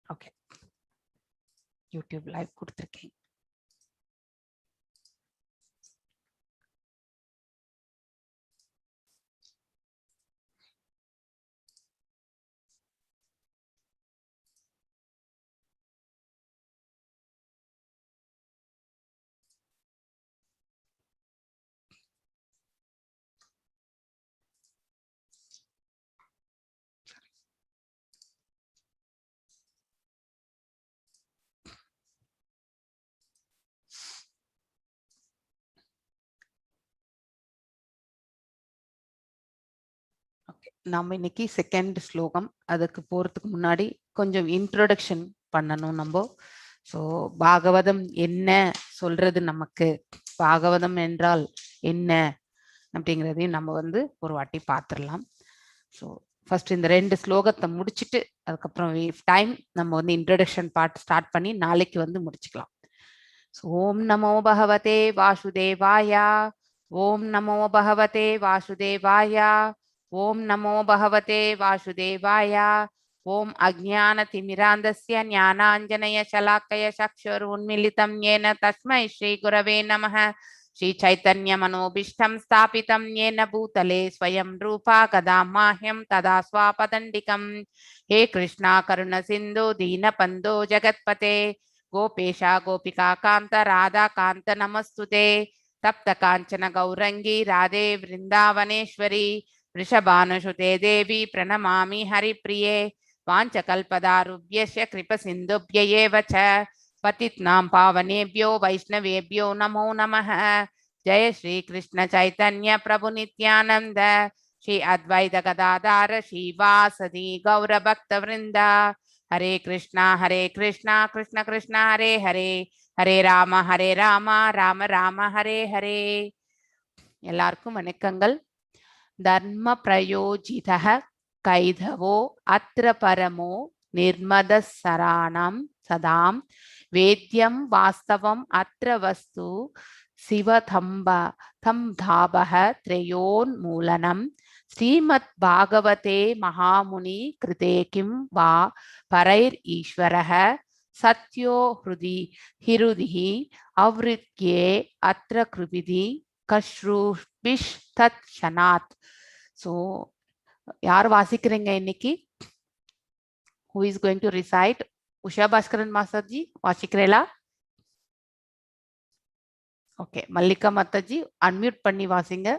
Okay, YouTube live கொடுத்துருக்கேன். நம்ம இன்னைக்கு செகண்ட் ஸ்லோகம். அதுக்கு போறதுக்கு முன்னாடி கொஞ்சம் இன்ட்ரோடக்ஷன் பண்ணணும் நம்ம. ஸோ பாகவதம் என்ன சொல்றது, நமக்கு பாகவதம் என்றால் என்ன அப்படிங்கிறதையும் நம்ம ஒரு வாட்டி பார்த்துடலாம். ஸோ ஃபர்ஸ்ட் இந்த 2 ஸ்லோகத்தை முடிச்சுட்டு அதுக்கப்புறம் டைம் நம்ம இன்ட்ரோடக்ஷன் பார்ட் ஸ்டார்ட் பண்ணி நாளைக்கு முடிச்சுக்கலாம். ஓம் நமோ பகவதே வாசுதேவாய. ஓம் நமோ பகவதே வாசுதேவாய. ओम नमो भगवते वासुदेवाय. ओम अज्ञानतिमिरान्धस्य ज्ञानाञ्जनय शलाकय चक्षुरुन्मीलितं येन तस्मै श्री गुरवे नमः. श्री चैतन्य मनोभीष्टं स्थापितं येन भूतले स्वयं रूपा गदा माह्यं तदा स्वापदण्डिकं. हे कृष्णा करुण सिन्धु दीनबन्धो जगत्पते गोपेशा गोपिका कान्त राधा कान्त नमस्तुते. तप्त काञ्चन गौरंगी राधे वृंदावनेश्वरी वृषभानुसुते देवी प्रणमामि हरिप्रिये. वाञ्छकल्पदारुभ्यश्च कृपसिन्धुभ्यैव च पतितनां पावनेभ्यो वैष्णवेभ्यो नमो नमः. जय श्री कृष्ण चैतन्य प्रभु नित्यानंद श्री अद्वैत गदाधर श्रीवासदि गौर भक्त वृंद. हरे कृष्णा कृष्ण कृष्ण हरे हरे हरे राम राम राम हरे हरे. எல்லாருக்கும் வணக்கங்கள். धर्म प्रयोजितः कैधवो अत्र परमो निर्मदसराणां सदां वेद्यं वास्तवम् अत्र वस्तु शिवतम्भावः त्रयोन्मूलनं. श्रीमद्भागवते महामुनि कृते किं वा परैरीश्वरः सत्यो हृदिः आवृत्ये अत्र कृपिधि कश्रुभिस्तत्क्षणात्. So, यार वासिकरेंगे इन्निकी? Who is going to recite? Usha Bhaskaran master ji वासिकरेला? Okay, मल्लिका माता जी अनम्यूट पन्नी वासिंगे.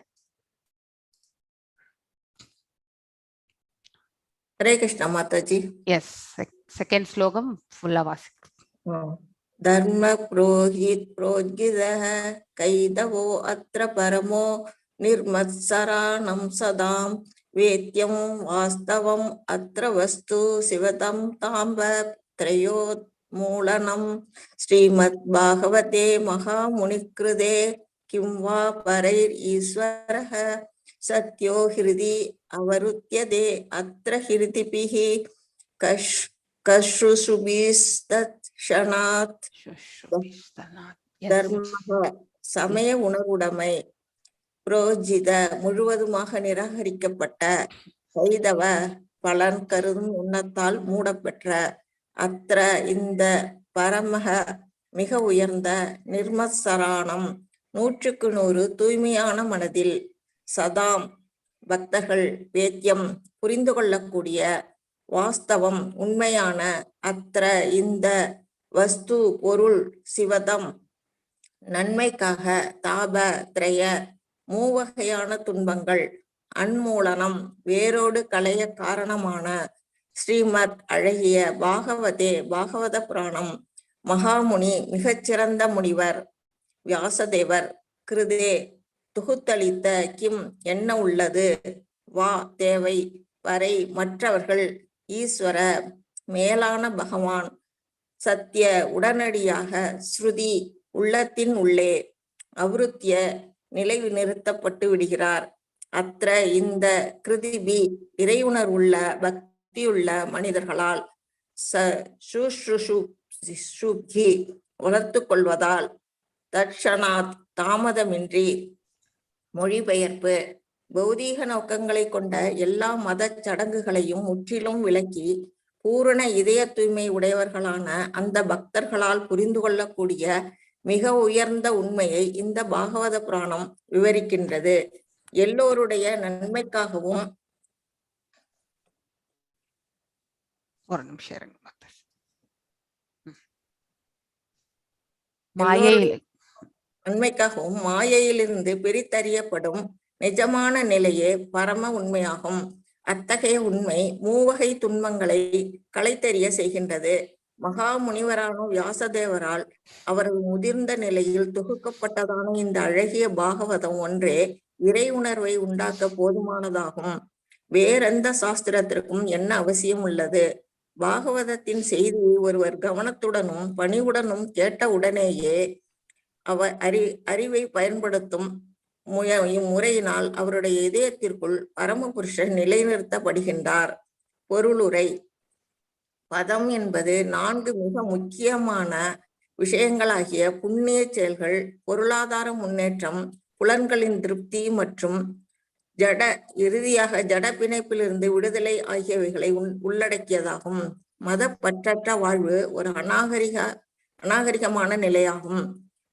हरे कृष्णा माता जी. Yes, second श्लोकम फुल्ला वासिक. धर्म प्रोहितः कैदवो अत्र परमो निर्मत्सराणं सदां वेद्यं वास्तवम् अत्र वस्तु शिवतं ताम्ब त्रयोन्मूलनं. श्रीमद्भागवते महामुनिकृते किं वा परैरीश्वरः सत्यो हृदि अवरुध्यते अत्र हृदिभिः கஷ்ருசுபிஸ்தத்ஷணாத். தர்ம சமய உணர்வுடைமை புரோஜித முழுவதுமாக நிராகரிக்கப்பட்ட கைதவ பலன் கருதும் எண்ணத்தால் மூடப்பெற்ற அத்திர இந்த பரமக மிக உயர்ந்த நிர்மத்சராணம் 100க்கு 100 தூய்மையான மனதில் சதாம் பக்தர்கள் வேத்தியம் புரிந்து கொள்ளக்கூடிய வாஸ்தவம் உண்மையான அத்திர இந்த வஸ்து பொருள் சிவதம் நன்மைக்காக தாப திரய மூவகையான துன்பங்கள் அன்மூலனம் வேரோடு களைய காரணமான ஸ்ரீமத் அழகிய பாகவதே பாகவத புராணம் மகாமுனி மிகச்சிறந்த முனிவர் வியாசதேவர் கிருதே தொகுத்தளித்த கிம் என்ன உள்ளது வா தேவை வரை மற்றவர்கள் ஈஸ்வர மேலான பகவான் சத்திய உடனடியாக ஸ்ருதி உள்ளத்தின் உள்ளே அவிருத்திய நிலைவு நிறுத்தப்பட்டு விடுகிறார். அத்த இந்த கிருதிபி இறையுணர்வுள்ள பக்தியுள்ள மனிதர்களால் சுஷ்ருஷுப்தி வளர்த்து கொள்வதால் தட்சணாத் தாமதமின்றி மொழிபெயர்ப்பு பௌதீக நோக்கங்களை கொண்ட எல்லா மத சடங்குகளையும் முற்றிலும் விலக்கி பூரண இதய தூய்மை உடையவர்களான அந்த பக்தர்களால் புரிந்து கொள்ளக்கூடிய மிக உயர்ந்த உண்மையை இந்த பாகவத புராணம் விவரிக்கின்றது. எல்லோருடைய நன்மைக்காகவும் ஒரு நிமிஷம் இருங்க மாதா. மாயையில் நன்மைக்காகவும் மாயையிலிருந்து பிரித்தறியப்படும் நிஜமான நிலையே பரம உண்மையாகும். அத்தகைய உண்மை மூவகை துன்பங்களை களைத்தெறிய செய்கின்றது. மகா முனிவரான வியாசதேவரால் அவரது முதிர்ந்த நிலையில் தொகுக்கப்பட்டதான இந்த அழகிய பாகவதம் ஒன்றே இறை உணர்வை உண்டாக்க போதுமானதாகும். வேறெந்த சாஸ்திரத்திற்கும் என்ன அவசியம் உள்ளது? பாகவதத்தின் செய்தியை ஒருவர் கவனத்துடனும் பணிவுடனும் கேட்ட உடனேயே அவர் அறிவை பயன்படுத்தும் இம்முறையினால் அவருடைய இதயத்திற்குள் பரமபுருஷன் நிலைநிறுத்தப்படுகின்றார். பொருளுரை. பதம் என்பது 4 மிக முக்கியமான விஷயங்களாகிய புண்ணிய செயல்கள், பொருளாதார முன்னேற்றம், புலன்களின் திருப்தி மற்றும் இறுதியாக ஜட பிணைப்பிலிருந்து விடுதலை ஆகியவைகளை உள்ளடக்கியதாகும். மதப்பற்றற்ற வாழ்வு ஒரு அநாகரிகமான நிலையாகும்.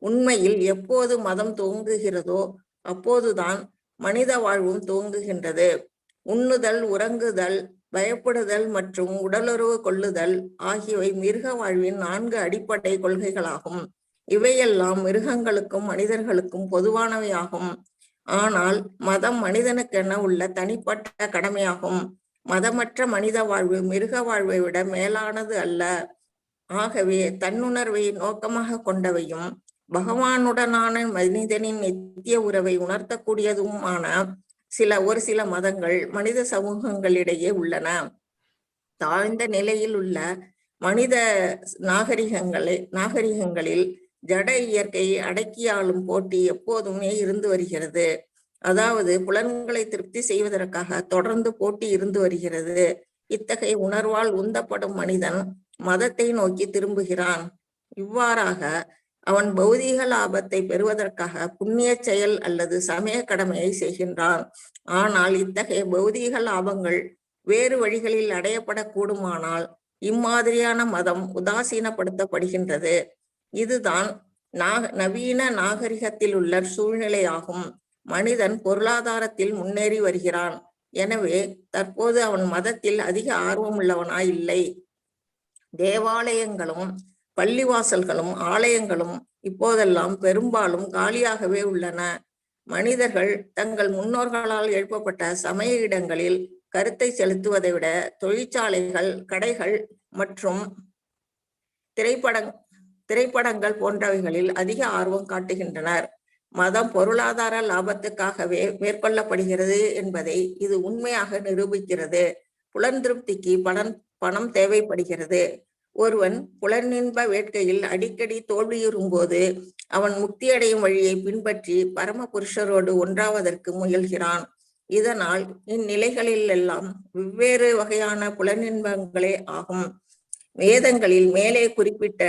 உண்மையில் எப்போது மதம் துவங்குகிறதோ அப்போதுதான் மனித வாழ்வும் துவங்குகின்றது. உண்ணுதல், உறங்குதல், பயப்படுதல் மற்றும் உடலுறவு கொள்ளுதல் ஆகியவை மிருக வாழ்வின் 4 அடிப்படை கொள்கைகளாகும். இவையெல்லாம் மிருகங்களுக்கும் மனிதர்களுக்கும் பொதுவானவையாகும். ஆனால் மதம் மனிதனுக்கென உள்ள தனிப்பட்ட கடமையாகும். மதமற்ற மனித வாழ்வு மிருக வாழ்வை விட மேலானது அல்ல. ஆகவே தன்னுணர்வை நோக்கமாக கொண்டவையும் பகவானுடனான மனிதனின் நித்திய உறவை உணர்த்தக்கூடியதுமான ஒரு சில மதங்கள் மனித சமூகங்களிடையே உள்ளன. தாழ்ந்த நிலையில் உள்ள மனித நாகரிகங்களில் ஜட இயற்கையை அடக்கியாளும் போட்டி எப்போதுமே இருந்து வருகிறது. அதாவது புலன்களை திருப்தி செய்வதற்காக தொடர்ந்து போட்டி இருந்து வருகிறது. இத்தகைய உணர்வால் உந்தப்படும் மனிதன் மதத்தை நோக்கி திரும்புகிறான். இவ்வாறாக அவன் பௌதீக லாபத்தை பெறுவதற்காக புண்ணிய செயல் அல்லது சமய கடமையை செய்கின்றான். ஆனால் இத்தகைய பௌதீக லாபங்கள் வேறு வழிகளில் அடையப்படக்கூடுமானால் இம்மாதிரியான மதம் உதாசீனப்படுத்தப்படுகின்றது. இதுதான் நவீன நாகரிகத்தில் உள்ள சூழ்நிலையாகும். மனிதன் பொருளாதாரத்தில் முன்னேறி வருகிறான். எனவே தற்போது அவன் மதத்தில் அதிக ஆர்வம் உள்ளவனாய் இல்லை. தேவாலயங்களும் பள்ளிவாசல்களும் ஆலயங்களும் இப்போதெல்லாம் பெரும்பாலும் காலியாகவே உள்ளன. மனிதர்கள் தங்கள் முன்னோர்களால் எழுப்பப்பட்ட சமய இடங்களில் கருத்தை செலுத்துவதை விட தொழிற்சாலைகள், கடைகள் மற்றும் திரைப்படங்கள் போன்றவைகளில் அதிக ஆர்வம் காட்டுகின்றனர். மதம் பொருளாதார லாபத்துக்காகவே மேற்கொள்ளப்படுகிறது என்பதை இது உண்மையாக நிரூபிக்கிறது. புலன் திருப்திக்கு பணம் தேவைப்படுகிறது. ஒருவன் புலனின்ப வேட்கையில் அடிக்கடி தோல்வியுறும் போது அவன் முக்தியடையும் வழியை பின்பற்றி பரமபுருஷரோடு ஒன்றாவதற்கு முயல்கிறான். இதனால் இந்நிலைகளில் எல்லாம் வெவ்வேறு வகையான புலனின்பங்களே ஆகும். வேதங்களில் மேலே குறிப்பிட்ட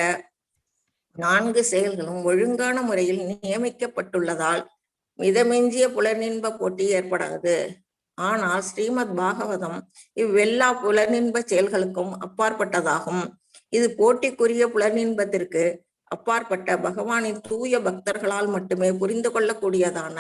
4 செயல்களும் ஒழுங்கான முறையில் நியமிக்கப்பட்டுள்ளதால் மிதமெஞ்சிய புலனின்ப போட்டி ஏற்படாது. ஆனால் ஸ்ரீமத் பாகவதம் இவ்வெல்லா புலனின்ப செயல்களுக்கும் அப்பாற்பட்டதாகும். இது போட்டிக்குரிய புலனின்பத்திற்கு அப்பாற்பட்ட பகவானின் தூய பக்தர்களால் மட்டுமே புரிந்து கொள்ளக்கூடியதான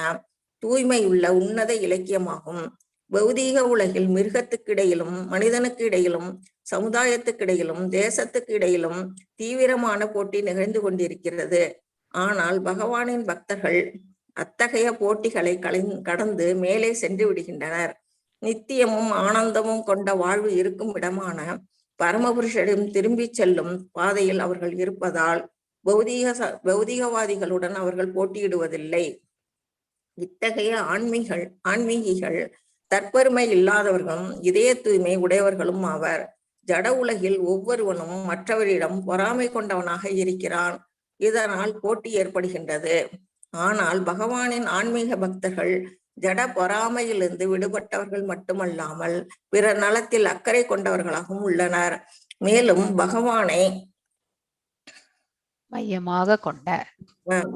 தூய்மையுள்ள உன்னத இலக்கியமாகும். பௌதீக உலகில் மிருகத்துக்கு இடையிலும் மனிதனுக்கு இடையிலும் சமுதாயத்துக்கு இடையிலும் தேசத்துக்கு இடையிலும் தீவிரமான போட்டி நிகழ்ந்து கொண்டிருக்கிறது. ஆனால் பகவானின் பக்தர்கள் அத்தகைய போட்டிகளை கடந்து மேலே சென்று விடுகின்றனர். நித்தியமும் ஆனந்தமும் கொண்ட வாழ்வு இருக்கும் இடமான பரமபுருஷரிடம் திரும்பி செல்லும் பாதையில் அவர்கள் இருப்பதால் பௌதீகவாதிகளுடன் அவர்கள் போட்டியிடுவதில்லை. இத்தகைய ஆன்மீகிகள் தற்பெருமை இல்லாதவர்களும் இதய தூய்மை உடையவர்களும் ஆவர். ஜட உலகில் ஒவ்வொருவனும் மற்றவரிடம் பொறாமை கொண்டவனாக இருக்கிறான். இதனால் போட்டி ஏற்படுகின்றது. ஆனால் பகவானின் ஆன்மீக பக்தர்கள் ஜட பொறாமையிலிருந்து விடுபட்டவர்கள் மட்டுமல்லாமல் பிற நலத்தில் அக்கறை கொண்டவர்களாகவும் உள்ளனர். மேலும் பகவானை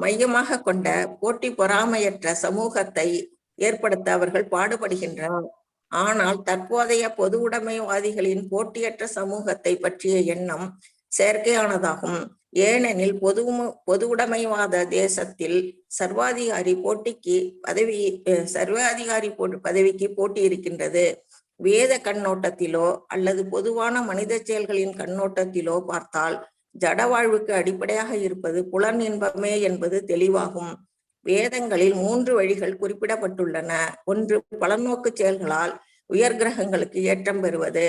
மையமாக கொண்ட போட்டி பொறாமையற்ற சமூகத்தை ஏற்படுத்த அவர்கள் பாடுபடுகின்றனர். ஆனால் தற்போதைய பொது உடைமைவாதிகளின் போட்டியற்ற சமூகத்தை பற்றிய எண்ணம் செயற்கையானதாகும். ஏனெனில் பொதுவுடைமைவாத தேசத்தில் சர்வாதிகாரி பதவிக்கு போட்டி இருக்கின்றது. வேத கண்ணோட்டத்திலோ அல்லது பொதுவான மனித செயல்களின் கண்ணோட்டத்திலோ பார்த்தால் ஜட வாழ்வுக்கு அடிப்படையாக இருப்பது புலன் இன்பமே என்பது தெளிவாகும். வேதங்களில் 3 வழிகள் குறிப்பிடப்பட்டுள்ளன. ஒன்று, பலநோக்கு செயல்களால் உயர் கிரகங்களுக்கு ஏற்றம் பெறுவது.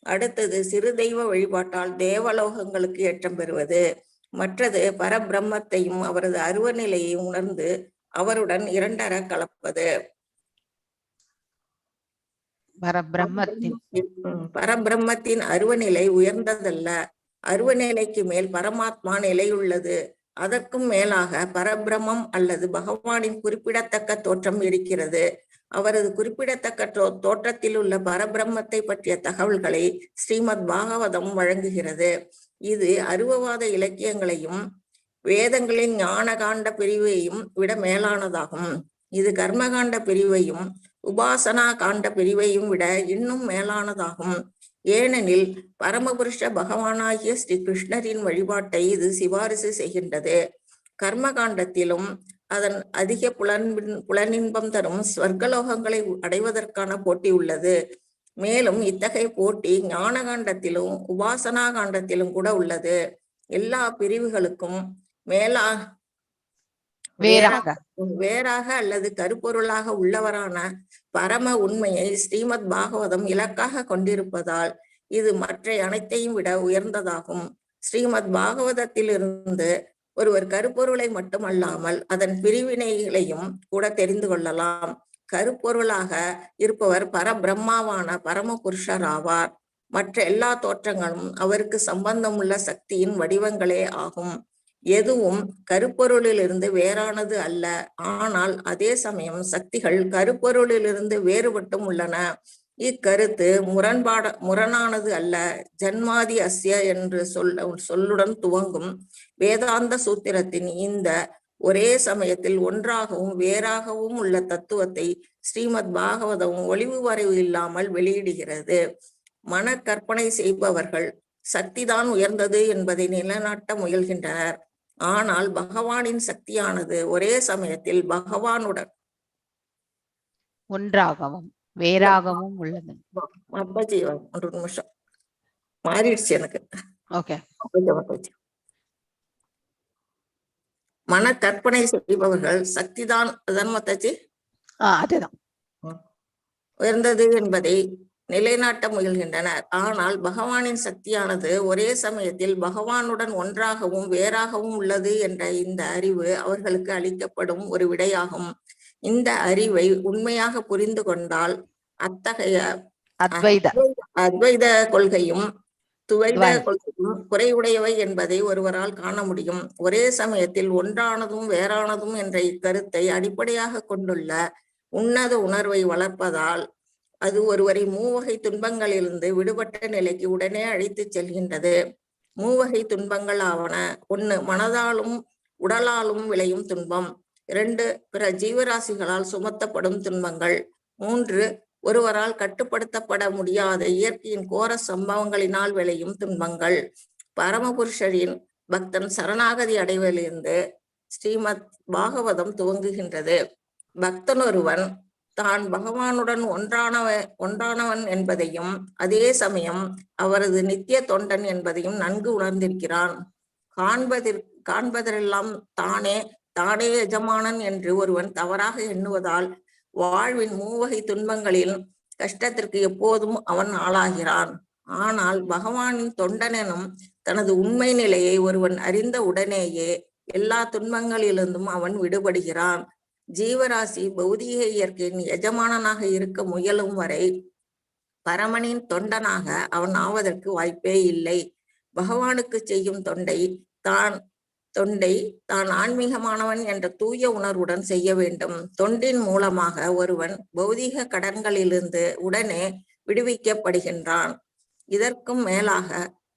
அடுத்தது, சிறு தெய்வ வழிபாட்டால் தேவலோகங்களுக்கு ஏற்றம் பெறுவது. மற்றது, பரபிரம்மத்தையும் அவரது அருவ நிலையையும் உணர்ந்து அவருடன் இரண்டர கலப்பது. பரபிரம்மத்தின் அருவநிலை உயர்ந்ததல்ல. அருவநிலைக்கு மேல் பரமாத்மா நிலையுள்ளது. அதற்கும் மேலாக பரபிரம்மம் அல்லது பகவானின் குறிப்பிடத்தக்க தோற்றம் இருக்கிறது. அவரது குறிப்பிடத்தக்க தோற்றத்தில் உள்ள பரபிரம்மத்தை பற்றிய தகவல்களை ஸ்ரீமத் பாகவதம் வழங்குகிறது. இது அருவவாத இலக்கியங்களையும் வேதங்களின் ஞான காண்ட பிரிவையும் விட மேலானதாகும். இது கர்மகாண்ட பிரிவையும் உபாசனா காண்ட பிரிவையும் விட இன்னும் மேலானதாகும். ஏனெனில் பரமபுருஷ பகவானாகிய ஸ்ரீ கிருஷ்ணரின் வழிபாட்டை இது சிபாரிசு செய்கின்றது. கர்மகாண்டத்திலும் அதன் அதிக புலனின்பம் தரும் ஸ்வர்கலோகங்களை அடைவதற்கான போட்டி உள்ளது. மேலும் இத்தகைய போட்டி ஞான காண்டத்திலும் உபாசனா காண்டத்திலும் கூட உள்ளது. எல்லா பிரிவுகளுக்கும் வேறாக அல்லது கருப்பொருளாக உள்ளவரான பரம உண்மையை ஸ்ரீமத் பாகவதம் இலக்காக கொண்டிருப்பதால் இது மற்ற அனைத்தையும் விட உயர்ந்ததாகும். ஸ்ரீமத் பாகவதத்திலிருந்து ஒருவர் கருப்பொருளை மட்டுமல்லாமல் அதன் பிரிவினைகளையும் கூட தெரிந்து கொள்ளலாம். கருப்பொருளாக இருப்பவர் பரபிரம்மாவான பரம புருஷர் ஆவார். மற்ற எல்லா தோற்றங்களும் அவருக்கு சம்பந்தமுள்ள சக்தியின் வடிவங்களே ஆகும். எதுவும் கருப்பொருளிலிருந்து வேறானது அல்ல. ஆனால் அதே சமயம் சக்திகள் கருப்பொருளிலிருந்து வேறுபட்டும் உள்ளன. இக்கருத்து முரணானது அல்ல. ஜன்மாதி அஸ்ய என்று சொல்லுடன் துவங்கும் வேதாந்த சூத்திரத்தின் இந்த ஒரே சமயத்தில் ஒன்றாகவும் வேறாகவும் உள்ள தத்துவத்தை ஸ்ரீமத் பாகவதம் ஒளிவு வரைவு இல்லாமல் வெளியிடுகிறது. மன கற்பனை செய்பவர்கள் சக்திதான் உயர்ந்தது என்பதை நிலைநாட்ட முயல்கின்றனர். ஆனால் பகவானின் சக்தியானது ஒரே சமயத்தில் பகவானுடன் ஒன்றாகவும் வேறாகவும் உள்ளது. அப்பாஜி ஒரு நிமிஷம் மாறிடுச்சு எனக்கு. ஓகே. மன கற்பனை செய்பவர்கள் சக்திதான் அதுதான் உயர்ந்தது என்பதை நிலைநாட்ட முயல்கின்றனர். ஆனால் பகவானின் சக்தியானது ஒரே சமயத்தில் பகவானுடன் ஒன்றாகவும் வேறாகவும் உள்ளது என்ற இந்த அறிவு அவர்களுக்கு அளிக்கப்படும் ஒரு விடையாகும். இந்த அறிவை உண்மையாக புரிந்து கொண்டால் அத்தகைய அத்வைத கொள்கையும் துவைத கொள்கையும் குறைவுடையவை என்பதை ஒருவரால் காண முடியும். ஒரே சமயத்தில் ஒன்றானதும் வேறானதும் என்ற இக்கருத்தை அடிப்படையாக கொண்டுள்ள உன்னத உணர்வை வளர்ப்பதால் அது ஒருவரை மூவகை துன்பங்களிலிருந்து விடுபட்ட நிலைக்கு உடனே அழைத்து செல்கின்றது. மூவகை துன்பங்கள் ஆவன: 1, மனதாலும் உடலாலும் விளையும் துன்பம். 2, பிற ஜீவராசிகளால் சுமத்தப்படும் துன்பங்கள். 3, ஒருவரால் கட்டுப்படுத்தப்பட முடியாத இயற்கையின் கோர சம்பவங்களினால் விளையும் துன்பங்கள். பரமபுருஷரின் பக்தன் சரணாகதி அடைவதிலிருந்து ஸ்ரீமத் பாகவதம் துவங்குகின்றது. பக்தன் ஒருவன் தான் பகவானுடன் ஒன்றானவன் என்பதையும் அதே சமயம் அவரது நித்திய தொண்டன் என்பதையும் நன்கு உணர்ந்திருக்கிறான். காண்பதெல்லாம் தானே எஜமானன் என்று ஒருவன் தவறாக எண்ணுவதால் வாழ்வின் மூவகை துன்பங்களில் கஷ்டத்திற்கு எப்போதும் அவன் ஆளாகிறான். ஆனால் பகவானின் தொண்டனும் தனது உண்மை நிலையை ஒருவன் அறிந்த உடனேயே எல்லா துன்பங்களிலிருந்தும் அவன் விடுபடுகிறான். ஜீவராசி பௌதீக இயற்கையின் எஜமானனாக இருக்க முயலும் வரை பரமனின் தொண்டனாக அவன் ஆவதற்கு வாய்ப்பே இல்லை. பகவானுக்கு செய்யும் தொண்டை தான் ஆன்மீகமானவன் என்ற தூய உணர்வுடன் செய்ய வேண்டும். தொண்டின் மூலமாக ஒருவன் பௌதீக கடன்களிலிருந்து உடனே விடுவிக்கப்படுகின்றான். இதற்கும் மேலாக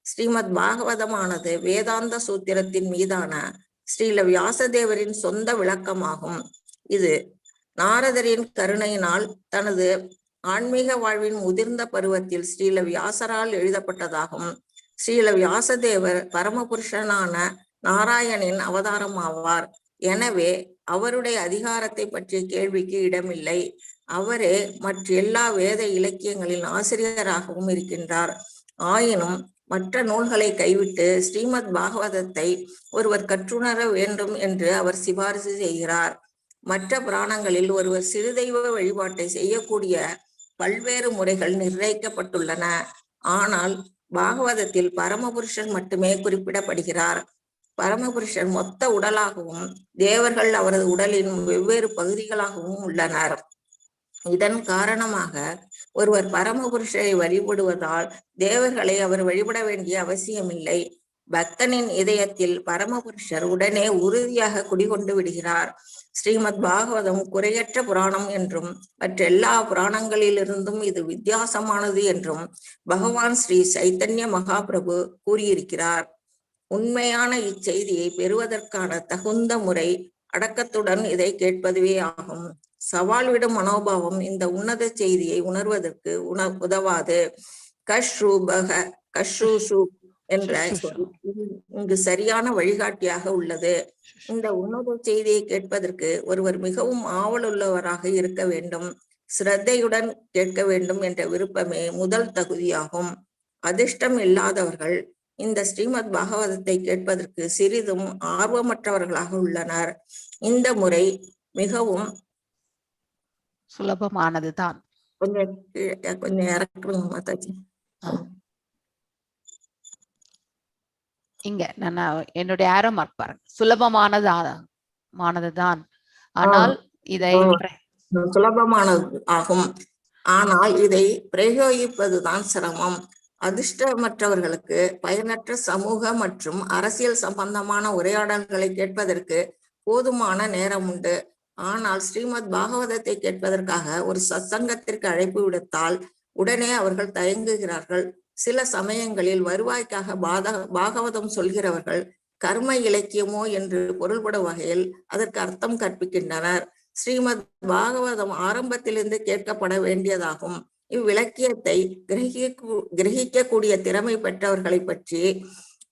ஸ்ரீமத் பாகவதமானது வேதாந்த சூத்திரத்தின் மீதான ஸ்ரீல வியாசதேவரின் சொந்த விளக்கமாகும். இது நாரதரின் கருணையினால் தனது ஆன்மீக வாழ்வின் முதிர்ந்த பருவத்தில் ஸ்ரீல வியாசரால் எழுதப்பட்டதாகும். ஸ்ரீல வியாசதேவர் பரமபுருஷனான நாராயணின் அவதாரம் ஆவார். எனவே அவருடைய அதிகாரத்தை பற்றிய கேள்விக்கு இடமில்லை. அவரே மற்ற எல்லா வேத இலக்கியங்களின் ஆசிரியராகவும் இருக்கின்றார். ஆயினும் மற்ற நூல்களை கைவிட்டு ஸ்ரீமத் பாகவதத்தை ஒருவர் கற்றுணர வேண்டும் என்று அவர் சிபாரிசு செய்கிறார். மற்ற புராணங்களில் ஒருவர் சிறுதெய்வ வழிபாட்டை செய்யக்கூடிய பல்வேறு முறைகள் நிர்ணயிக்கப்பட்டுள்ளன. ஆனால் பாகவதத்தில் பரமபுருஷன் மட்டுமே குறிப்பிடப்படுகிறார். பரமபுருஷன் மொத்த உடலாகவும் தேவர்கள் அவரது உடலின் வெவ்வேறு பகுதிகளாகவும் உள்ளனர். இதன் காரணமாக ஒருவர் பரமபுருஷரை வழிபடுவதால் தேவர்களை அவர் வழிபட வேண்டிய அவசியமில்லை. பக்தனின் இதயத்தில் பரமபுருஷர் உடனே உறுதியாக குடிகொண்டு விடுகிறார். ஸ்ரீமத் பாகவதம் குறையற்ற புராணம் என்றும் மற்றெல்லா புராணங்களிலிருந்தும் இது வித்தியாசமானது என்றும் பகவான் ஸ்ரீ சைத்தன்ய மகாபிரபு கூறியிருக்கிறார். உண்மையான இச்செய்தியை பெறுவதற்கான தகுந்த முறை அடக்கத்துடன் இதை கேட்பதுவே ஆகும். சவால் விடும் மனோபாவம் இந்த உன்னத செய்தியை உணர்வதற்கு உதவாது. கஷ்ரூசு என்ற சொல் இங்கு சரியான வழிகாட்டியாக உள்ளது. இந்த உன்னத செய்தியை கேட்பதற்கு ஒருவர் மிகவும் ஆவலுள்ளவராக இருக்க வேண்டும். சிரத்தையுடன் கேட்க வேண்டும் என்ற விருப்பமே முதல் தகுதியாகும். அதிர்ஷ்டம் இல்லாதவர்கள் இந்த ஸ்ரீமத் பாகவதத்தை கேட்பதற்கு சிறிதும் ஆர்வமற்றவர்களாக உள்ளனர். இந்த முறை மிகவும் சுலபமானதுதான். கொஞ்சம் இறக்குங்க மாதாஜி. இங்க நான் என்னுடைய ஆரோ மார்க் பாருங்க. சுலபமானதுதான், ஆனால் இதை சுலபமானது ஆகும், ஆனால் இதை பிரயோகிப்பதுதான் சிரமம். அதிர்ஷ்டமற்றவர்களுக்கு பயனற்ற சமூக மற்றும் அரசியல் சம்பந்தமான உரையாடல்களை கேட்பதற்கு போதுமான நேரம் உண்டு. ஆனால் ஸ்ரீமத் பாகவதத்தை கேட்பதற்காக ஒரு சத்சங்கத்திற்கு அழைப்பு விடுத்தால் உடனே அவர்கள் தயங்குகிறார்கள். சில சமயங்களில் வருவாய்க்காக பாகவதம் சொல்கிறவர்கள் கர்ம இலக்கியமோ என்று பொருள்படும் வகையில் அதற்கு அர்த்தம் கற்பிக்கின்றனர். ஸ்ரீமத் பாகவதம் ஆரம்பத்திலிருந்து கேட்கப்பட வேண்டியதாகும். இவ்விலக்கியத்தை கிரகிக்கக்கூடிய திறமை பெற்றவர்களை பற்றி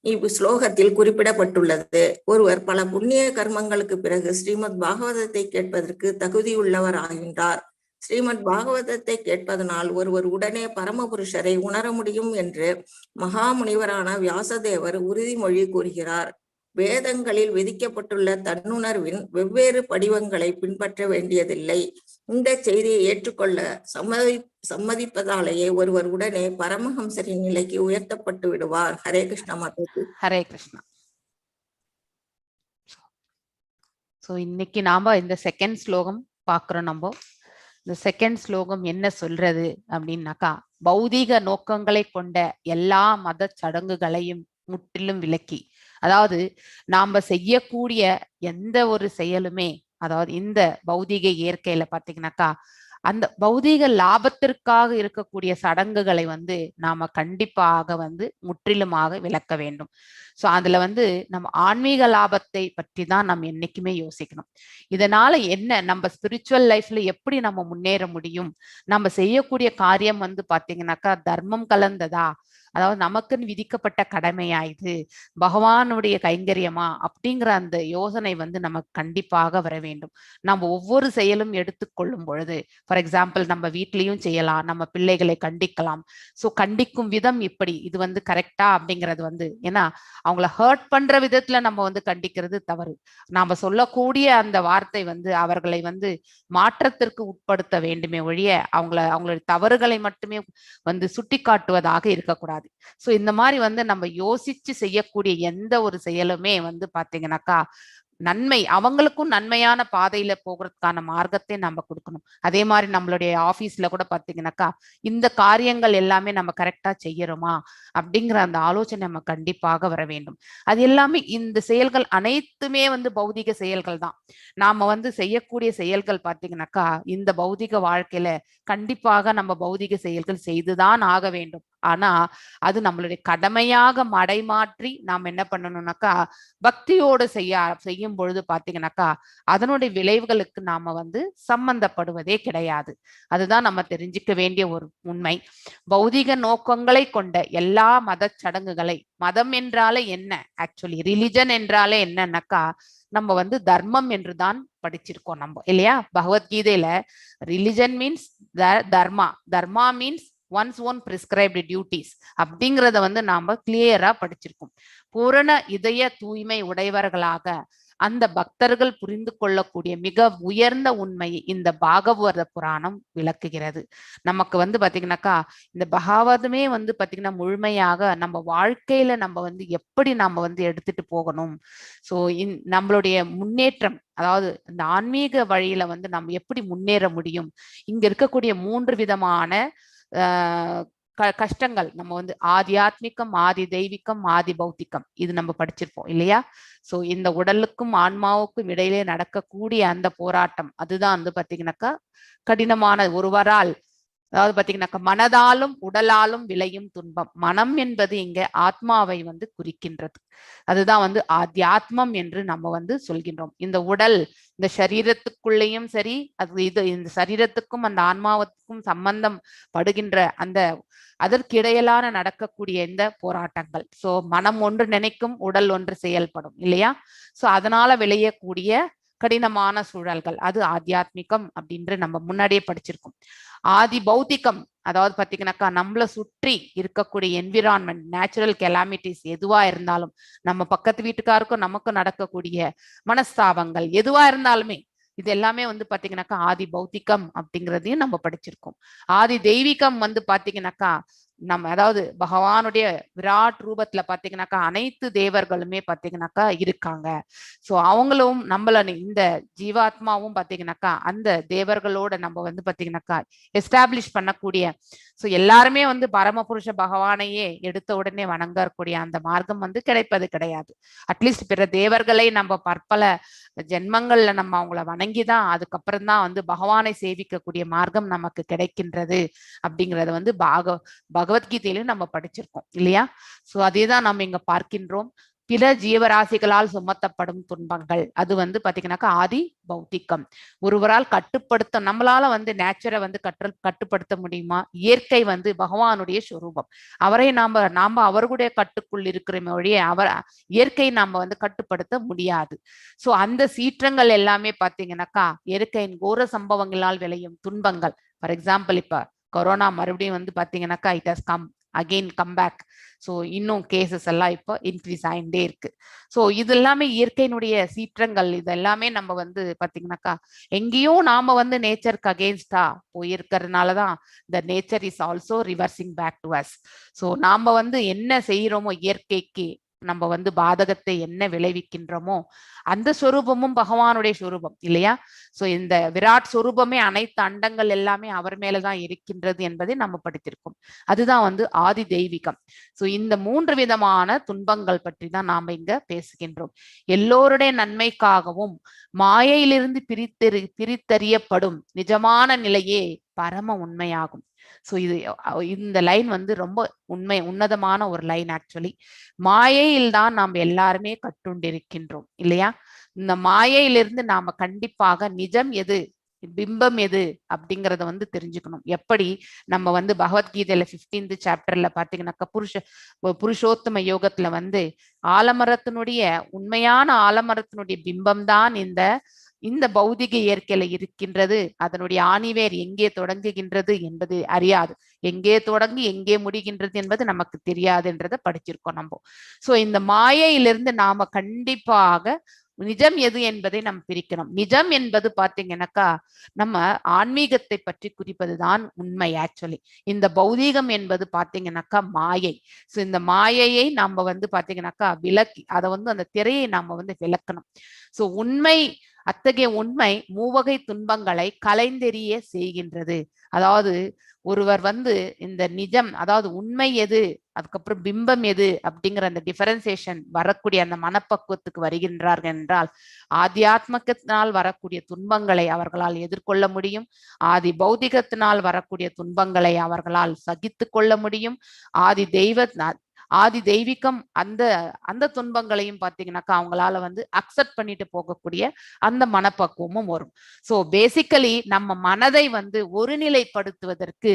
இவ்ஸ்லோகத்தில் குறிப்பிடப்பட்டுள்ளது. ஒருவர் பல புண்ணிய கர்மங்களுக்கு பிறகு ஸ்ரீமத் பாகவதத்தை கேட்பதற்கு தகுதியுள்ளவர் ஆகின்றார். ஸ்ரீமத் பாகவதத்தை கேட்பதனால் ஒருவர் உடனே பரமபுருஷரை உணர முடியும் என்று மகாமுனிவரான வியாசதேவர் உறுதிமொழி கூறுகிறார். வேதங்களில் விதிக்கப்பட்டுள்ள தன்னுணர்வின் வெவ்வேறு படிவங்களை பின்பற்ற வேண்டியதில்லை. இந்த செய்தியை ஏற்றுக்கொள்ள சம்மதிப்பதாலேயே ஒருவர் உடனே பரமஹம்சரின் நிலைக்கு உயர்த்தப்பட்டு விடுவார். ஹரே கிருஷ்ணா மாதாஜி. ஹரே கிருஷ்ணா. சோ இன்னைக்கு நாம இந்த செகண்ட் ஸ்லோகம் பாக்குறோம். நம்ம இந்த செகண்ட் ஸ்லோகம் என்ன சொல்றது அப்படின்னாக்கா, பௌதீக நோக்கங்களை கொண்ட எல்லா மத சடங்குகளையும் முற்றிலும் விலக்கி, அதாவது நாம செய்யக்கூடிய எந்த ஒரு செயலுமே, அதாவது இந்த பௌதீக இயற்கையில பாத்தீங்கன்னாக்கா அந்த பௌதீக லாபத்திற்காக இருக்கக்கூடிய சடங்குகளை நாம கண்டிப்பாக முற்றிலுமாக விலக்க வேண்டும். சோ அதுல நம்ம ஆன்மீக லாபத்தை பற்றி தான் நம்ம என்னைக்குமே யோசிக்கணும். இதனால என்ன, நம்ம ஸ்பிரிச்சுவல் லைஃப்ல எப்படி நம்ம முன்னேற முடியும், நம்ம செய்யக்கூடிய காரியம் பாத்தீங்கன்னாக்கா தர்மம் கலந்ததா, அதாவது நமக்குன்னு விதிக்கப்பட்ட கடமையா, இது பகவானுடைய கைங்கரியமா அப்படிங்கிற அந்த யோசனை நமக்கு கண்டிப்பாக வர வேண்டும். நம்ம ஒவ்வொரு செயலும் எடுத்துக்கொள்ளும் பொழுது, ஃபார் எக்ஸாம்பிள் நம்ம வீட்லயும் செய்யலாம், நம்ம பிள்ளைகளை கண்டிக்கலாம். சோ கண்டிக்கும் விதம் இப்படி இது கரெக்டா அப்படிங்கிறது ஏன்னா அவங்கள ஹர்ட் பண்ற விதத்துல நம்ம கண்டிக்கிறது தவறு. நாம சொல்லக்கூடிய அந்த வார்த்தை அவர்களை மாற்றத்திற்கு உட்படுத்த வேண்டுமே ஒழிய அவங்களுடைய தவறுகளை மட்டுமே சுட்டி காட்டுவதாக இருக்கக்கூடாது. சோ இந்த மாதிரி நம்ம யோசிச்சு செய்யக்கூடிய எந்த ஒரு செயலுமே பாத்தீங்கன்னாக்கா நன்மை, அவங்களுக்கும் நன்மையான பாதையில போகிறதுக்கான மார்க்கத்தை நம்ம கொடுக்கணும். அதே மாதிரி நம்மளுடைய ஆபீஸ்ல கூட பாத்தீங்கன்னாக்கா இந்த காரியங்கள் எல்லாமே நம்ம கரெக்டா செய்யறோமா அப்படிங்கிற அந்த ஆலோசனை நம்ம கண்டிப்பாக வர வேண்டும். அது எல்லாமே இந்த செயல்கள் அனைத்துமே பௌதிக செயல்கள் தான். நாம செய்யக்கூடிய செயல்கள் பாத்தீங்கன்னாக்கா இந்த பௌதிக வாழ்க்கையில கண்டிப்பாக நம்ம பௌதிக செயல்கள் செய்துதான் ஆக வேண்டும். ஆனா அது நம்மளுடைய கடமையாக மடைமாற்றி நாம் என்ன பண்ணணும்னாக்கா பக்தியோடு செய்யும் பொழுது பாத்தீங்கன்னாக்கா அதனுடைய விளைவுகளுக்கு நாம வந்து சம்பந்தப்படுவதே கிடையாது. அதுதான் நம்ம தெரிஞ்சுக்க வேண்டிய ஒரு உண்மை. பௌதிக நோக்கங்களை கொண்ட எல்லா மத சடங்குகளை, மதம் என்றாலே என்ன, ஆக்சுவலி ரிலிஜன் என்றாலே என்னன்னாக்கா நம்ம வந்து தர்மம் என்றுதான் படிச்சிருக்கோம் நம்ம, இல்லையா? பகவத்கீதையில religion means dharma, dharma means one's own prescribed duties அப்படிங்கிறத வந்து நாம கிளியரா படிச்சிருக்கோம். பூரண இதய தூய்மை உடையவர்களாக அந்த பக்தர்கள் புரிந்து கொள்ளக்கூடிய மிக உயர்ந்த உண்மையை இந்த பாகவத புராணம் விளக்குகிறது. நமக்கு வந்து பாத்தீங்கன்னாக்கா இந்த பாகவதமே வந்து பாத்தீங்கன்னா முழுமையாக நம்ம வாழ்க்கையில நம்ம வந்து எப்படி நம்ம வந்து எடுத்துட்டு போகணும், ஸோ நம்மளுடைய முன்னேற்றம், அதாவது இந்த ஆன்மீக வழியில வந்து நம்ம எப்படி முன்னேற முடியும், இங்க இருக்கக்கூடிய 3 விதமான கஷ்டங்கள், நம்ம வந்து ஆத்தியாத்மிகம், ஆதி தெய்வீகம், ஆதி பௌத்திகம், இது நம்ம படிச்சிருப்போம் இல்லையா? சோ இந்த உடலுக்கும் ஆன்மாவுக்கும் இடையிலே நடக்கக்கூடிய அந்த போராட்டம், அதுதான் வந்து பாத்தீங்கன்னாக்கா கடினமான ஒருவரால், அதாவது பாத்தீங்கன்னாக்கா மனதாலும் உடலாலும் விளையும் துன்பம். மனம் என்பது இங்க ஆத்மாவை வந்து குறிக்கின்றது. அதுதான் வந்து ஆத்தியாத்மம் என்று நம்ம வந்து சொல்கின்றோம். இந்த உடல், இந்த சரீரத்துக்குள்ளேயும் சரி, அது இந்த சரீரத்துக்கும் அந்த ஆன்மாவுக்கும் சம்பந்தம் படுகின்ற அந்த அதற்கிடையிலான நடக்கக்கூடிய இந்த போராட்டங்கள். சோ மனம் ஒன்று நினைக்கும், உடல் ஒன்று செயல்படும் இல்லையா? சோ அதனால விளையக்கூடிய கடினமான சூழல்கள், அது ஆத்தியாத்மிகம் அப்படின்று நம்ம முன்னாடியே படிச்சிருக்கோம். ஆதி பௌத்திகம், அதாவது பாத்தீங்கன்னாக்கா நம்மள சுற்றி இருக்கக்கூடிய என்விரான்மெண்ட், நேச்சுரல் கெலாமிட்டிஸ் எதுவா இருந்தாலும், நம்ம பக்கத்து வீட்டுக்காருக்கும் நமக்கும் நடக்கக்கூடிய மனஸ்தாபங்கள் எதுவா இருந்தாலுமே, இது எல்லாமே வந்து பாத்தீங்கன்னாக்கா ஆதி பௌத்திகம் அப்படிங்கிறதையும் நம்ம படிச்சிருக்கோம். ஆதி தெய்வீகம் வந்து பாத்தீங்கன்னாக்கா நம்ம, அதாவது பகவானுடைய விராட் ரூபத்துல பாத்தீங்கன்னாக்கா அனைத்து தேவர்களுமே பாத்தீங்கன்னாக்கா இருக்காங்க. சோ அவங்களும் நம்மள, இந்த ஜீவாத்மாவும் பாத்தீங்கன்னாக்கா அந்த தேவர்களோட நம்ம வந்து பாத்தீங்கன்னாக்கா எஸ்டாப்ளிஷ் பண்ணக்கூடிய, சோ எல்லாருமே வந்து பரமபுருஷ பகவானையே எடுத்த உடனே வணங்கக்கூடிய அந்த மார்க்கம் வந்து கிடைப்பது கிடையாது. அட்லீஸ்ட் பிற தேவர்களை நம்ம பற்பல ஜென்மங்கள்ல நம்ம அவங்கள வணங்கிதான் அதுக்கப்புறம் தான் வந்து பகவானை சேவிக்கக்கூடிய மார்க்கம் நமக்கு கிடைக்கின்றது அப்படிங்கறத வந்து பகவத்கீதையிலும் நம்ம படிச்சிருக்கோம் இல்லையா? சோ அதேதான் நம்ம இங்க பார்க்கின்றோம். பிற ஜீவராசிகளால் சுமத்தப்படும் துன்பங்கள், அது வந்து பாத்தீங்கன்னாக்கா ஆதி பௌத்திகம். ஒருவரால் கட்டுப்படுத்த, நம்மளால வந்து நேச்சரை வந்து கட்டுப்படுத்த முடியுமா? இயற்கை வந்து பகவானுடைய சொரூபம். அவரை நாம அவர்களுடைய கட்டுக்குள் இருக்கிற மொழியை இயற்கை நாம வந்து கட்டுப்படுத்த முடியாது. சோ அந்த சீற்றங்கள் எல்லாமே பாத்தீங்கன்னாக்கா இயற்கையின் கோர சம்பவங்களால் விளையும் துன்பங்கள். ஃபார் எக்ஸாம்பிள், இப்ப கொரோனா மறுபடியும் வந்து பாத்தீங்கன்னாக்கா it has come back. So இன்னும் கேசஸ் எல்லாம் இப்போ இன்க்ரீஸ் ஆகிட்டே இருக்கு. ஸோ இது எல்லாமே இயற்கையினுடைய சீற்றங்கள். இது எல்லாமே நம்ம வந்து பாத்தீங்கன்னாக்கா எங்கேயோ நாம வந்து நேச்சருக்கு அகெயின்ஸ்டா போயிருக்கிறதுனாலதான் இந்த nature is also reversing back to us. So நாம வந்து என்ன செய்யறோமோ இயற்கைக்கு, நம்ம வந்து பாதகத்தை என்ன விளைவிக்கின்றோமோ அந்த சொரூபமும் பகவானுடைய சொரூபம் இல்லையா? சோ இந்த விராட் சொரூபமே அனைத்து அண்டங்கள் எல்லாமே அவர் மேலதான் இருக்கின்றது என்பதை நம்ம படித்திருக்கோம். அதுதான் வந்து ஆதி தெய்வீகம். சோ இந்த 3 விதமான துன்பங்கள் பற்றி தான் நாம இங்க பேசுகின்றோம். எல்லோருடைய நன்மைக்காகவும் மாயையிலிருந்து பிரித்தறியப்படும் நிஜமான நிலையே பரம உண்மையாகும். சோ இந்த லைன் வந்து ரொம்ப உன்னதமான ஒரு லைன். ஆக்சுவலி மாயையில் தான் நாம் எல்லாருமே கட்டுண்டிருக்கின்றோம் இல்லையா? இந்த மாயையிலிருந்து நாம கண்டிப்பாக நிஜம் எது, பிம்பம் எது அப்படிங்கறத வந்து தெரிஞ்சுக்கணும். எப்படி நம்ம வந்து பகவத்கீதையில 15th சாப்டர்ல பாத்தீங்கன்னாக்கா புருஷோத்தம யோகத்துல வந்து ஆலமரத்தினுடைய உண்மையான ஆலமரத்தினுடைய பிம்பம் தான் இந்த பௌதிக இயற்கையில இருக்கின்றது. அதனுடைய ஆணிவேர் எங்கே தொடங்குகின்றது என்பது அறியாது, எங்கே தொடங்கி எங்கே முடிகின்றது என்பது நமக்கு தெரியாது என்றதை படிச்சிருக்கோம் நம்ம. சோ இந்த மாயையிலிருந்து நாம கண்டிப்பாக நிஜம் எது என்பதை நம்ம பிரிக்கணும். நிஜம் என்பது பாத்தீங்கன்னாக்கா நம்ம ஆன்மீகத்தை பற்றி குறிப்பதுதான் உண்மை. ஆக்சுவலி இந்த பௌதீகம் என்பது பாத்தீங்கன்னாக்கா மாயை. சோ இந்த மாயையை நம்ம வந்து பாத்தீங்கன்னாக்கா விளக்கி அதை வந்து அந்த திரையை நாம வந்து விளக்கணும். சோ உண்மை, அத்தகைய உண்மை மூவகை துன்பங்களை கலைந்தெறிய செய்கின்றது. அதாவது ஒருவர் வந்து இந்த நிஜம், அதாவது உண்மை எது, அதுக்கப்புறம் பிம்பம் எது அப்படிங்கிற அந்த டிஃபரன்சியேஷன் வரக்கூடிய அந்த மனப்பக்குவத்துக்கு வருகின்றார்கள் என்றால் ஆத்தியாத்மகத்தினால் வரக்கூடிய துன்பங்களை அவர்களால் எதிர்கொள்ள முடியும். ஆதி பௌதிகத்தினால் வரக்கூடிய துன்பங்களை அவர்களால் சகித்து கொள்ள முடியும். ஆதி தெய்வீகம் அந்த அந்த துன்பங்களையும் பார்த்தீங்கன்னாக்கா அவங்களால வந்து அக்செப்ட் பண்ணிட்டு போகக்கூடிய அந்த மனப்பக்குவமும் வரும். ஸோ பேசிக்கலி நம்ம மனதை வந்து ஒருநிலைப்படுத்துவதற்கு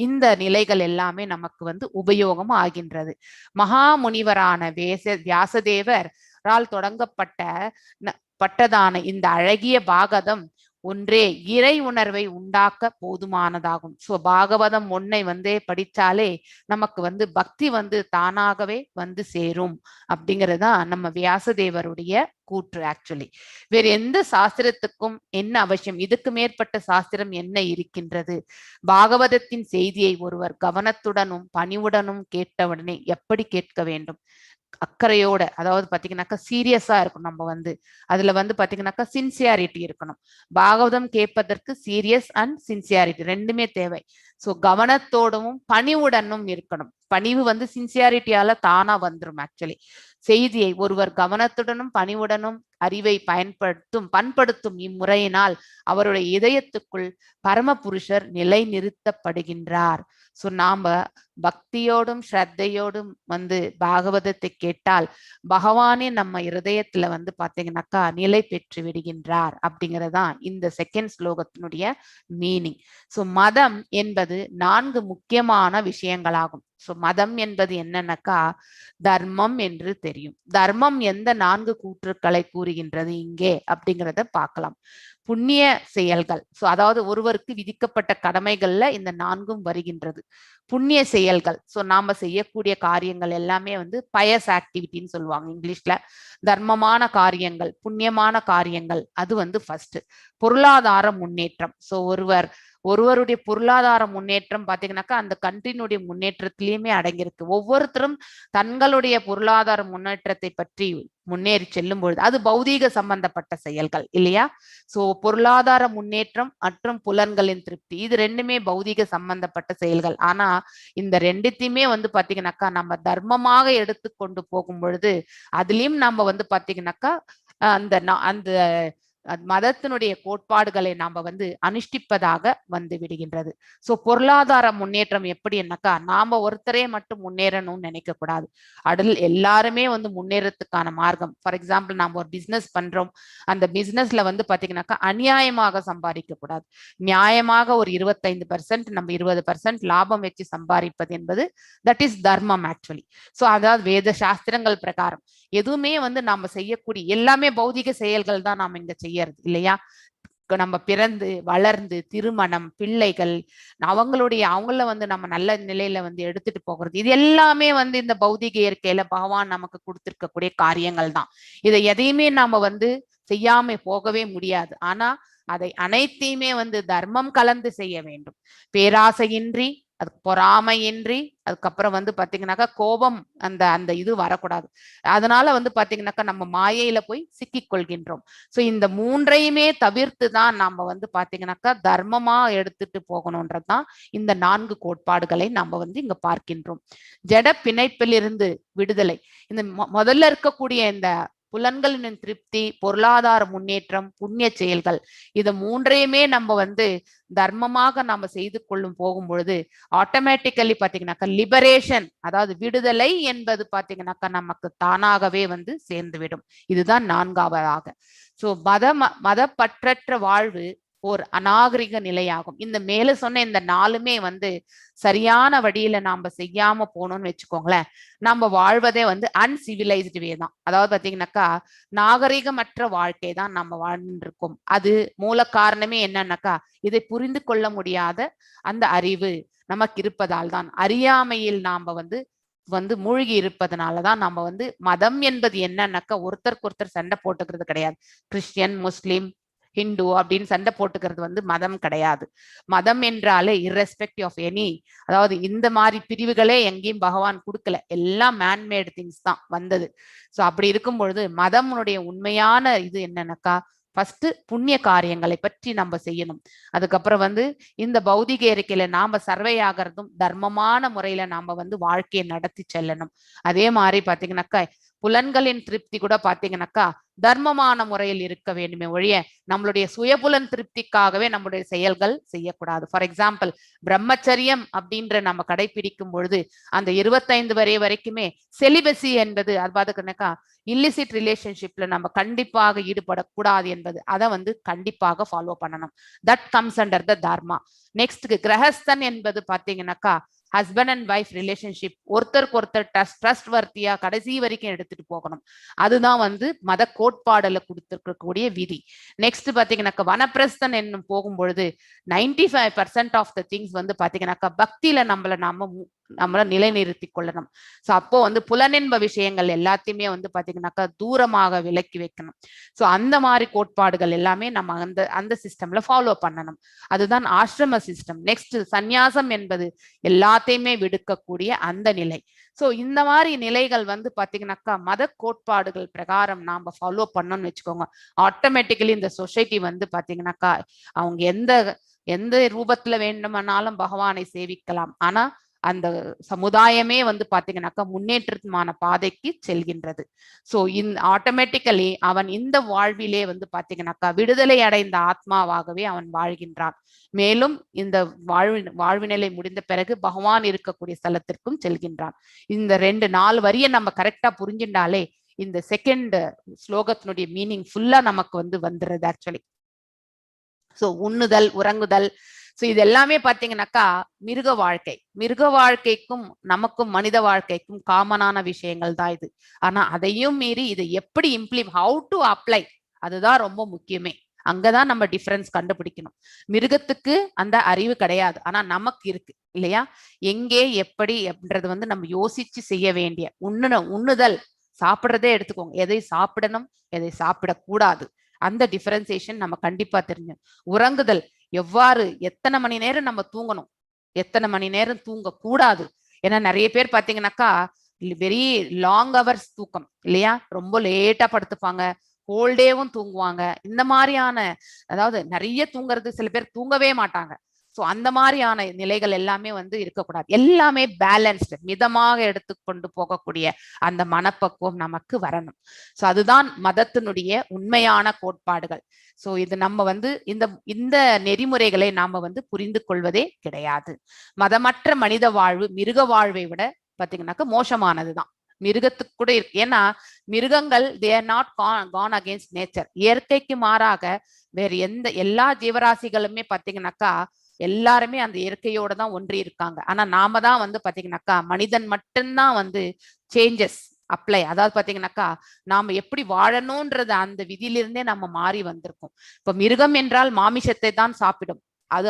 இந்த நிலைகள் எல்லாமே நமக்கு வந்து உபயோகம் ஆகின்றது. மகா முனிவரான வியாசதேவரால் தொடங்கப்பட்டதான இந்த அழகிய பாகவதம் ஒன்றே இறை உணர்வை உண்டாக்க போதுமானதாகும். ஸோ பாகவதம் ஒன்னை வந்து படிச்சாலே நமக்கு வந்து பக்தி வந்து தானாகவே வந்து சேரும் அப்படிங்கிறதுதான் நம்ம வியாசதேவருடைய கூற்று. ஆக்சுவலி வேற எந்த சாஸ்திரத்துக்கும் என்ன அவசியம், இதுக்கு மேற்பட்ட சாஸ்திரம் என்ன இருக்கின்றது? பாகவதத்தின் செய்தியை ஒருவர் கவனத்துடனும் பணிவுடனும் கேட்டவுடனே எப்படி கேட்க வேண்டும்? அக்கறையோட, அதாவது பாத்தீங்கன்னாக்கா சீரியஸா இருக்கணும். நம்ம வந்து அதுல வந்து பாத்தீங்கன்னாக்கா சின்சியாரிட்டி இருக்கணும். பாகவதம் கேட்பதற்கு சீரியஸ் அண்ட் சின்சியாரிட்டி ரெண்டுமே தேவை. ஸோ கவனத்தோடவும் பணிவுடனும் இருக்கணும். பணிவு வந்து சின்சியாரிட்டியால தானா வந்துடும். ஆக்சுவலி செய்தியை ஒருவர் கவனத்துடனும் பணிவுடனும் அறிவை பண்படுத்தும் இம்முறையினால் அவருடைய இதயத்துக்குள் பரமபுருஷர் நிலை நிறுத்தப்படுகின்றார். ஸோ நாம பக்தியோடும் ஸ்ரத்தையோடும் வந்து பாகவதத்தை கேட்டால் பகவானே நம்ம இருதயத்துல வந்து பாத்தீங்கன்னாக்கா நிலை பெற்று விடுகின்றார் அப்படிங்கறதுதான் இந்த செகண்ட் ஸ்லோகத்தினுடைய மீனிங். ஸோ மதம் என்பது 4 முக்கியமான விஷயங்களாகும். ஸோ மதம் என்பது என்னன்னாக்கா தர்மம் என்று தெரியும். தர்மம் எந்த 4 கூற்றுக்களை கூறுகின்றது இங்கே அப்படிங்கிறத பார்க்கலாம். புண்ணிய செயல்கள், ஸோ அதாவது ஒருவருக்கு விதிக்கப்பட்ட கடமைகள்ல இந்த 4ம் வருகின்றது. புண்ணிய செயல்கள், ஸோ நாம செய்யக்கூடிய காரியங்கள் எல்லாமே வந்து பயஸ் ஆக்டிவிட்டின்னு சொல்லுவாங்க இங்கிலீஷ்ல. தர்மமான காரியங்கள், புண்ணியமான காரியங்கள், அது வந்து ஃபர்ஸ்ட். பொருளாதார முன்னேற்றம், ஸோ ஒருவருடைய பொருளாதார முன்னேற்றம் பாத்தீங்கன்னாக்கா அந்த கண்ட்ரினுடைய முன்னேற்றத்திலயுமே அடங்கியிருக்கு. ஒவ்வொருத்தரும் தங்களுடைய பொருளாதார முன்னேற்றத்தை பற்றி முன்னேறி செல்லும் பொழுது அது பௌதீக சம்பந்தப்பட்ட செயல்கள் இல்லையா? சோ பொருளாதார முன்னேற்றம் மற்றும் புலன்களின் திருப்தி, இது ரெண்டுமே பௌதீக சம்பந்தப்பட்ட செயல்கள். ஆனா இந்த ரெண்டுத்தையுமே வந்து பாத்தீங்கன்னாக்கா நம்ம தர்மமாக எடுத்துக்கொண்டு போகும் பொழுது அதுலயும் நம்ம வந்து பாத்தீங்கன்னாக்கா அந்த மதத்தினுடைய கோட்பாடுகளை நாம வந்து அனுஷ்டிப்பதாக வந்து விடுகின்றது. சோ பொருளாதார முன்னேற்றம் எப்படி என்னக்கா நாம ஒருத்தரே மட்டும் முன்னேறணும்னு நினைக்க கூடாது. எல்லாருமே வந்து முன்னேறதுக்கான மார்க்கம். ஃபார் எக்ஸாம்பிள் நாம ஒரு பிசினஸ் பண்றோம், அந்த பிசினஸ்ல வந்து பாத்தீங்கன்னாக்கா அநியாயமாக சம்பாதிக்க கூடாது. நியாயமாக ஒரு 25% நம்ம 20% லாபம் வச்சு சம்பாதிப்பது என்பது தட் இஸ் தர்மம் ஆக்சுவலி. சோ அதாவது வேத சாஸ்திரங்கள் பிரகாரம் எதுவுமே வந்து நாம செய்யக்கூடிய எல்லாமே பௌதிக செயல்கள் தான் நாம இங்க செய்யறது இல்லையா? நம்ம பிறந்து வளர்ந்து திருமணம், பிள்ளைகள், அவங்கள வந்து நம்ம நல்ல நிலையில வந்து எடுத்துட்டு போகிறது, இது எல்லாமே வந்து இந்த பௌதிக இயற்கையில பகவான் நமக்கு கொடுத்திருக்கக்கூடிய காரியங்கள் தான். இதை எதையுமே நாம வந்து செய்யாம போகவே முடியாது. ஆனா அதை அனைத்தையுமே வந்து தர்மம் கலந்து செய்ய வேண்டும். பேராசையின்றி, அதுக்கு பொறாமையின்றி, அதுக்கப்புறம் வந்து பாத்தீங்கன்னாக்கா கோபம் அந்த இது வரக்கூடாது. அதனால வந்து பாத்தீங்கன்னாக்கா நம்ம மாயையில போய் சிக்கிக் கொள்கின்றோம். சோ இந்த 3ஐயுமே தவிர்த்து தான் நாம வந்து பாத்தீங்கன்னாக்கா தர்மமா எடுத்துட்டு போகணும்ன்றதுதான் இந்த 4 கோட்பாடுகளை நம்ம வந்து இங்க பார்க்கின்றோம். ஜட பிணைப்பிலிருந்து விடுதலை, இந்த முதல்ல இருக்கக்கூடிய இந்த புலன்களின் திருப்தி, பொருளாதார முன்னேற்றம், புண்ணிய செயல்கள், இது 3ஐயுமே நம்ம வந்து தர்மமாக நாம செய்து கொள்ளும் போகும் பொழுது ஆட்டோமேட்டிக்கலி பாத்தீங்கன்னாக்கா லிபரேஷன், அதாவது விடுதலை என்பது பாத்தீங்கன்னாக்கா நமக்கு தானாகவே வந்து சேர்ந்துவிடும். இதுதான் 4ஆவதாக. சோ மதப்பற்றற்ற வாழ்வு ஒரு அநாகரிக நிலையாகும். இந்த மேல சொன்ன இந்த 4மே வந்து சரியான வழியில நாம செய்யாம போனோம்னு வச்சுக்கோங்களேன், நம்ம வாழ்வதே வந்து அன்சிவிலைஸ்டு வே தான். அதாவது பாத்தீங்கன்னாக்கா நாகரிகமற்ற வாழ்க்கை தான் நம்ம வாழ்ந்துட்டு இருக்கோம். அது மூல காரணமே என்னன்னாக்கா இதை புரிந்து கொள்ள முடியாத அந்த அறிவு நமக்கு இருப்பதால் தான், அறியாமையில் நாம வந்து மூழ்கி இருப்பதனாலதான் நம்ம வந்து மதம் என்பது என்னன்னாக்கா ஒருத்தருக்கு ஒருத்தர் சண்டை போட்டுக்கிறது கிடையாது. கிறிஸ்டியன், முஸ்லிம், ஹிந்து அப்படின்னு சண்டை போட்டுக்கிறது வந்து மதம் கிடையாது. மதம் என்றாலே irrespective ஆஃப் எனி, அதாவது இந்த மாதிரி பிரிவுகளே எங்கேயும் பகவான் கொடுக்கல, எல்லாம் மேன்மேடு திங்ஸ் தான் வந்தது. ஸோ அப்படி இருக்கும் பொழுது மதமுடைய உண்மையான இது என்னன்னாக்கா ஃபர்ஸ்ட் புண்ணிய காரியங்களை பற்றி நம்ம செய்யணும். அதுக்கப்புறம் வந்து இந்த பௌதிக இயற்கையில நாம சர்வை ஆகிறதும் தர்மமான முறையில நாம வந்து வாழ்க்கையை நடத்தி செல்லணும். அதே மாதிரி பாத்தீங்கன்னாக்கா புலன்களின் திருப்தி கூட பாத்தீங்கன்னாக்கா தர்மமான முறையில் இருக்க வேண்டுமே ஒழிய நம்மளுடைய சுயபுலன் திருப்திக்காகவே நம்மளுடைய செயல்கள் செய்யக்கூடாது. ஃபார் எக்ஸாம்பிள் பிரம்மச்சரியம் அப்படின்ற நம்ம கடைபிடிக்கும் பொழுது அந்த 25 வரைக்குமே செலிபசி என்பது அது பாத்துக்கனாக்கா இல்லிசிட் ரிலேஷன்ஷிப்ல நம்ம கண்டிப்பாக ஈடுபடக்கூடாது என்பது அதை வந்து கண்டிப்பாக ஃபாலோ பண்ணணும். That comes under the dharma. Next கிரகஸ்தன் என்பது பாத்தீங்கன்னாக்கா ஹஸ்பண்ட் அண்ட் ஒய்ஃப் ரிலேஷன்ஷிப் ஒருத்தருக்கு ஒருத்தர் ட்ரஸ்ட் வர்த்தியா கடைசி வரைக்கும் எடுத்துட்டு போகணும். அதுதான் வந்து மத கோட்பாடுல கொடுத்திருக்கக்கூடிய விதி. நெக்ஸ்ட் பாத்தீங்கன்னாக்கா வனப்பிரஸ்தன் என்னும் போகும்பொழுது 95% ஆஃப் த திங்ஸ் வந்து பாத்தீங்கன்னாக்கா பக்தியில நம்மள நிலைநிறுத்தி கொள்ளணும். ஸோ அப்போ வந்து புலனின்ப விஷயங்கள் எல்லாத்தையுமே வந்து பாத்தீங்கன்னாக்கா தூரமாக விலக்கி வைக்கணும். ஸோ அந்த மாதிரி கோட்பாடுகள் எல்லாமே நம்ம அந்த சிஸ்டம்ல ஃபாலோ பண்ணணும். அதுதான் ஆசிரம சிஸ்டம். நெக்ஸ்ட் சந்நியாசம் என்பது எல்லாத்தையுமே விடுக்கக்கூடிய அந்த நிலை. ஸோ இந்த மாதிரி நிலைகள் வந்து பாத்தீங்கன்னாக்கா மத கோட்பாடுகள் பிரகாரம் நாம ஃபாலோ பண்ணோம்னு வச்சுக்கோங்க, ஆட்டோமேட்டிக்கலி இந்த சொசைட்டி வந்து பாத்தீங்கன்னாக்கா அவங்க எந்த ரூபத்துல வேண்டுமானாலும் பகவானை சேவிக்கலாம். ஆனா அந்த சமுதாயமே வந்து பாத்தீங்கன்னாக்கா முன்னேற்றமான பாதைக்கு செல்கின்றது. சோ ஆட்டோமேட்டிக்கலி அவன் இந்த வாழ்விலே வந்து பாத்தீங்கன்னாக்கா விடுதலை அடைந்த ஆத்மாவாகவே அவன் வாழ்கின்றான். மேலும் இந்த வாழ்வு நிலை முடிந்த பிறகு பகவான் இருக்கக்கூடிய ஸ்தலத்திற்கும் செல்கின்றான். இந்த 4 வரியை நம்ம கரெக்டா புரிஞ்சின்றாலே இந்த செகண்ட் ஸ்லோகத்தினுடைய மீனிங் ஃபுல்லா நமக்கு வந்துடுறது ஆக்சுவலி. சோ உண்ணுதல் உறங்குதல், சோ இது எல்லாமே பாத்தீங்கன்னாக்கா மிருக வாழ்க்கைக்கும் நமக்கும் மனித வாழ்க்கைக்கும் காமனான விஷயங்கள் தான் இது. ஆனா அதையும் மீறி இதை எப்படி ஹவு டு அப்ளை, அதுதான் ரொம்ப முக்கியமே. அங்கதான் நம்ம டிஃபரன்ஸ் கண்டுபிடிக்கணும். மிருகத்துக்கு அந்த அறிவு கிடையாது, ஆனா நமக்கு இருக்கு இல்லையா? எங்கே எப்படி அப்படின்றது வந்து நம்ம யோசிச்சு செய்ய வேண்டிய உண்ணுதல் சாப்பிடுறதே எடுத்துக்கோங்க, எதை சாப்பிடணும் எதை சாப்பிடக்கூடாது அந்த டிஃபரன்சியேஷன் நம்ம கண்டிப்பா தெரிஞ்சு. உறங்குதல் எவ்வாறு, எத்தனை மணி நேரம் நம்ம தூங்கணும், எத்தனை மணி நேரம் தூங்க கூடாது. ஏன்னா நிறைய பேர் பாத்தீங்கன்னாக்கா வெரி லாங் ஹவர்ஸ் தூக்கம் இல்லையா, ரொம்ப லேட்டா படுத்துப்பாங்க, ஹோல் டேவும் தூங்குவாங்க. இந்த மாதிரியான அதாவது நிறைய தூங்குறது, சில பேர் தூங்கவே மாட்டாங்க. ஸோ அந்த மாதிரியான நிலைகள் எல்லாமே வந்து இருக்கக்கூடாது. எல்லாமே பேலன்ஸ்டு, மிதமாக எடுத்துக்கொண்டு போகக்கூடிய அந்த மனப்பக்குவம் நமக்கு வரணும். ஸோ அதுதான் மதத்தினுடைய உண்மையான கோட்பாடுகள். ஸோ இது நம்ம வந்து இந்த நெறிமுறைகளை நாம வந்து புரிந்து கொள்வதே கிடையாது. மதமற்ற மனித வாழ்வு மிருக வாழ்வை விட பாத்தீங்கன்னாக்கா மோசமானதுதான். மிருகத்துக்கு கூட இருக்கு. ஏன்னா மிருகங்கள் they are not gone against nature. இயற்கைக்கு மாறாக வேற எல்லா ஜீவராசிகளுமே பாத்தீங்கன்னாக்கா எல்லாருமே அந்த இயற்கையோட தான் ஒன்றி இருக்காங்க. ஆனா நாம தான் வந்து பாத்தீங்கன்னாக்கா மனிதன் மட்டும்தான் வந்து சேஞ்சஸ் அப்ளை, அதாவது பாத்தீங்கன்னாக்கா நாம எப்படி வாழணும்ன்றது அந்த விதியிலிருந்தே நம்ம மாறி வந்திருக்கோம். இப்ப மிருகம் என்றால் மாமிசத்தை தான் சாப்பிடும், அது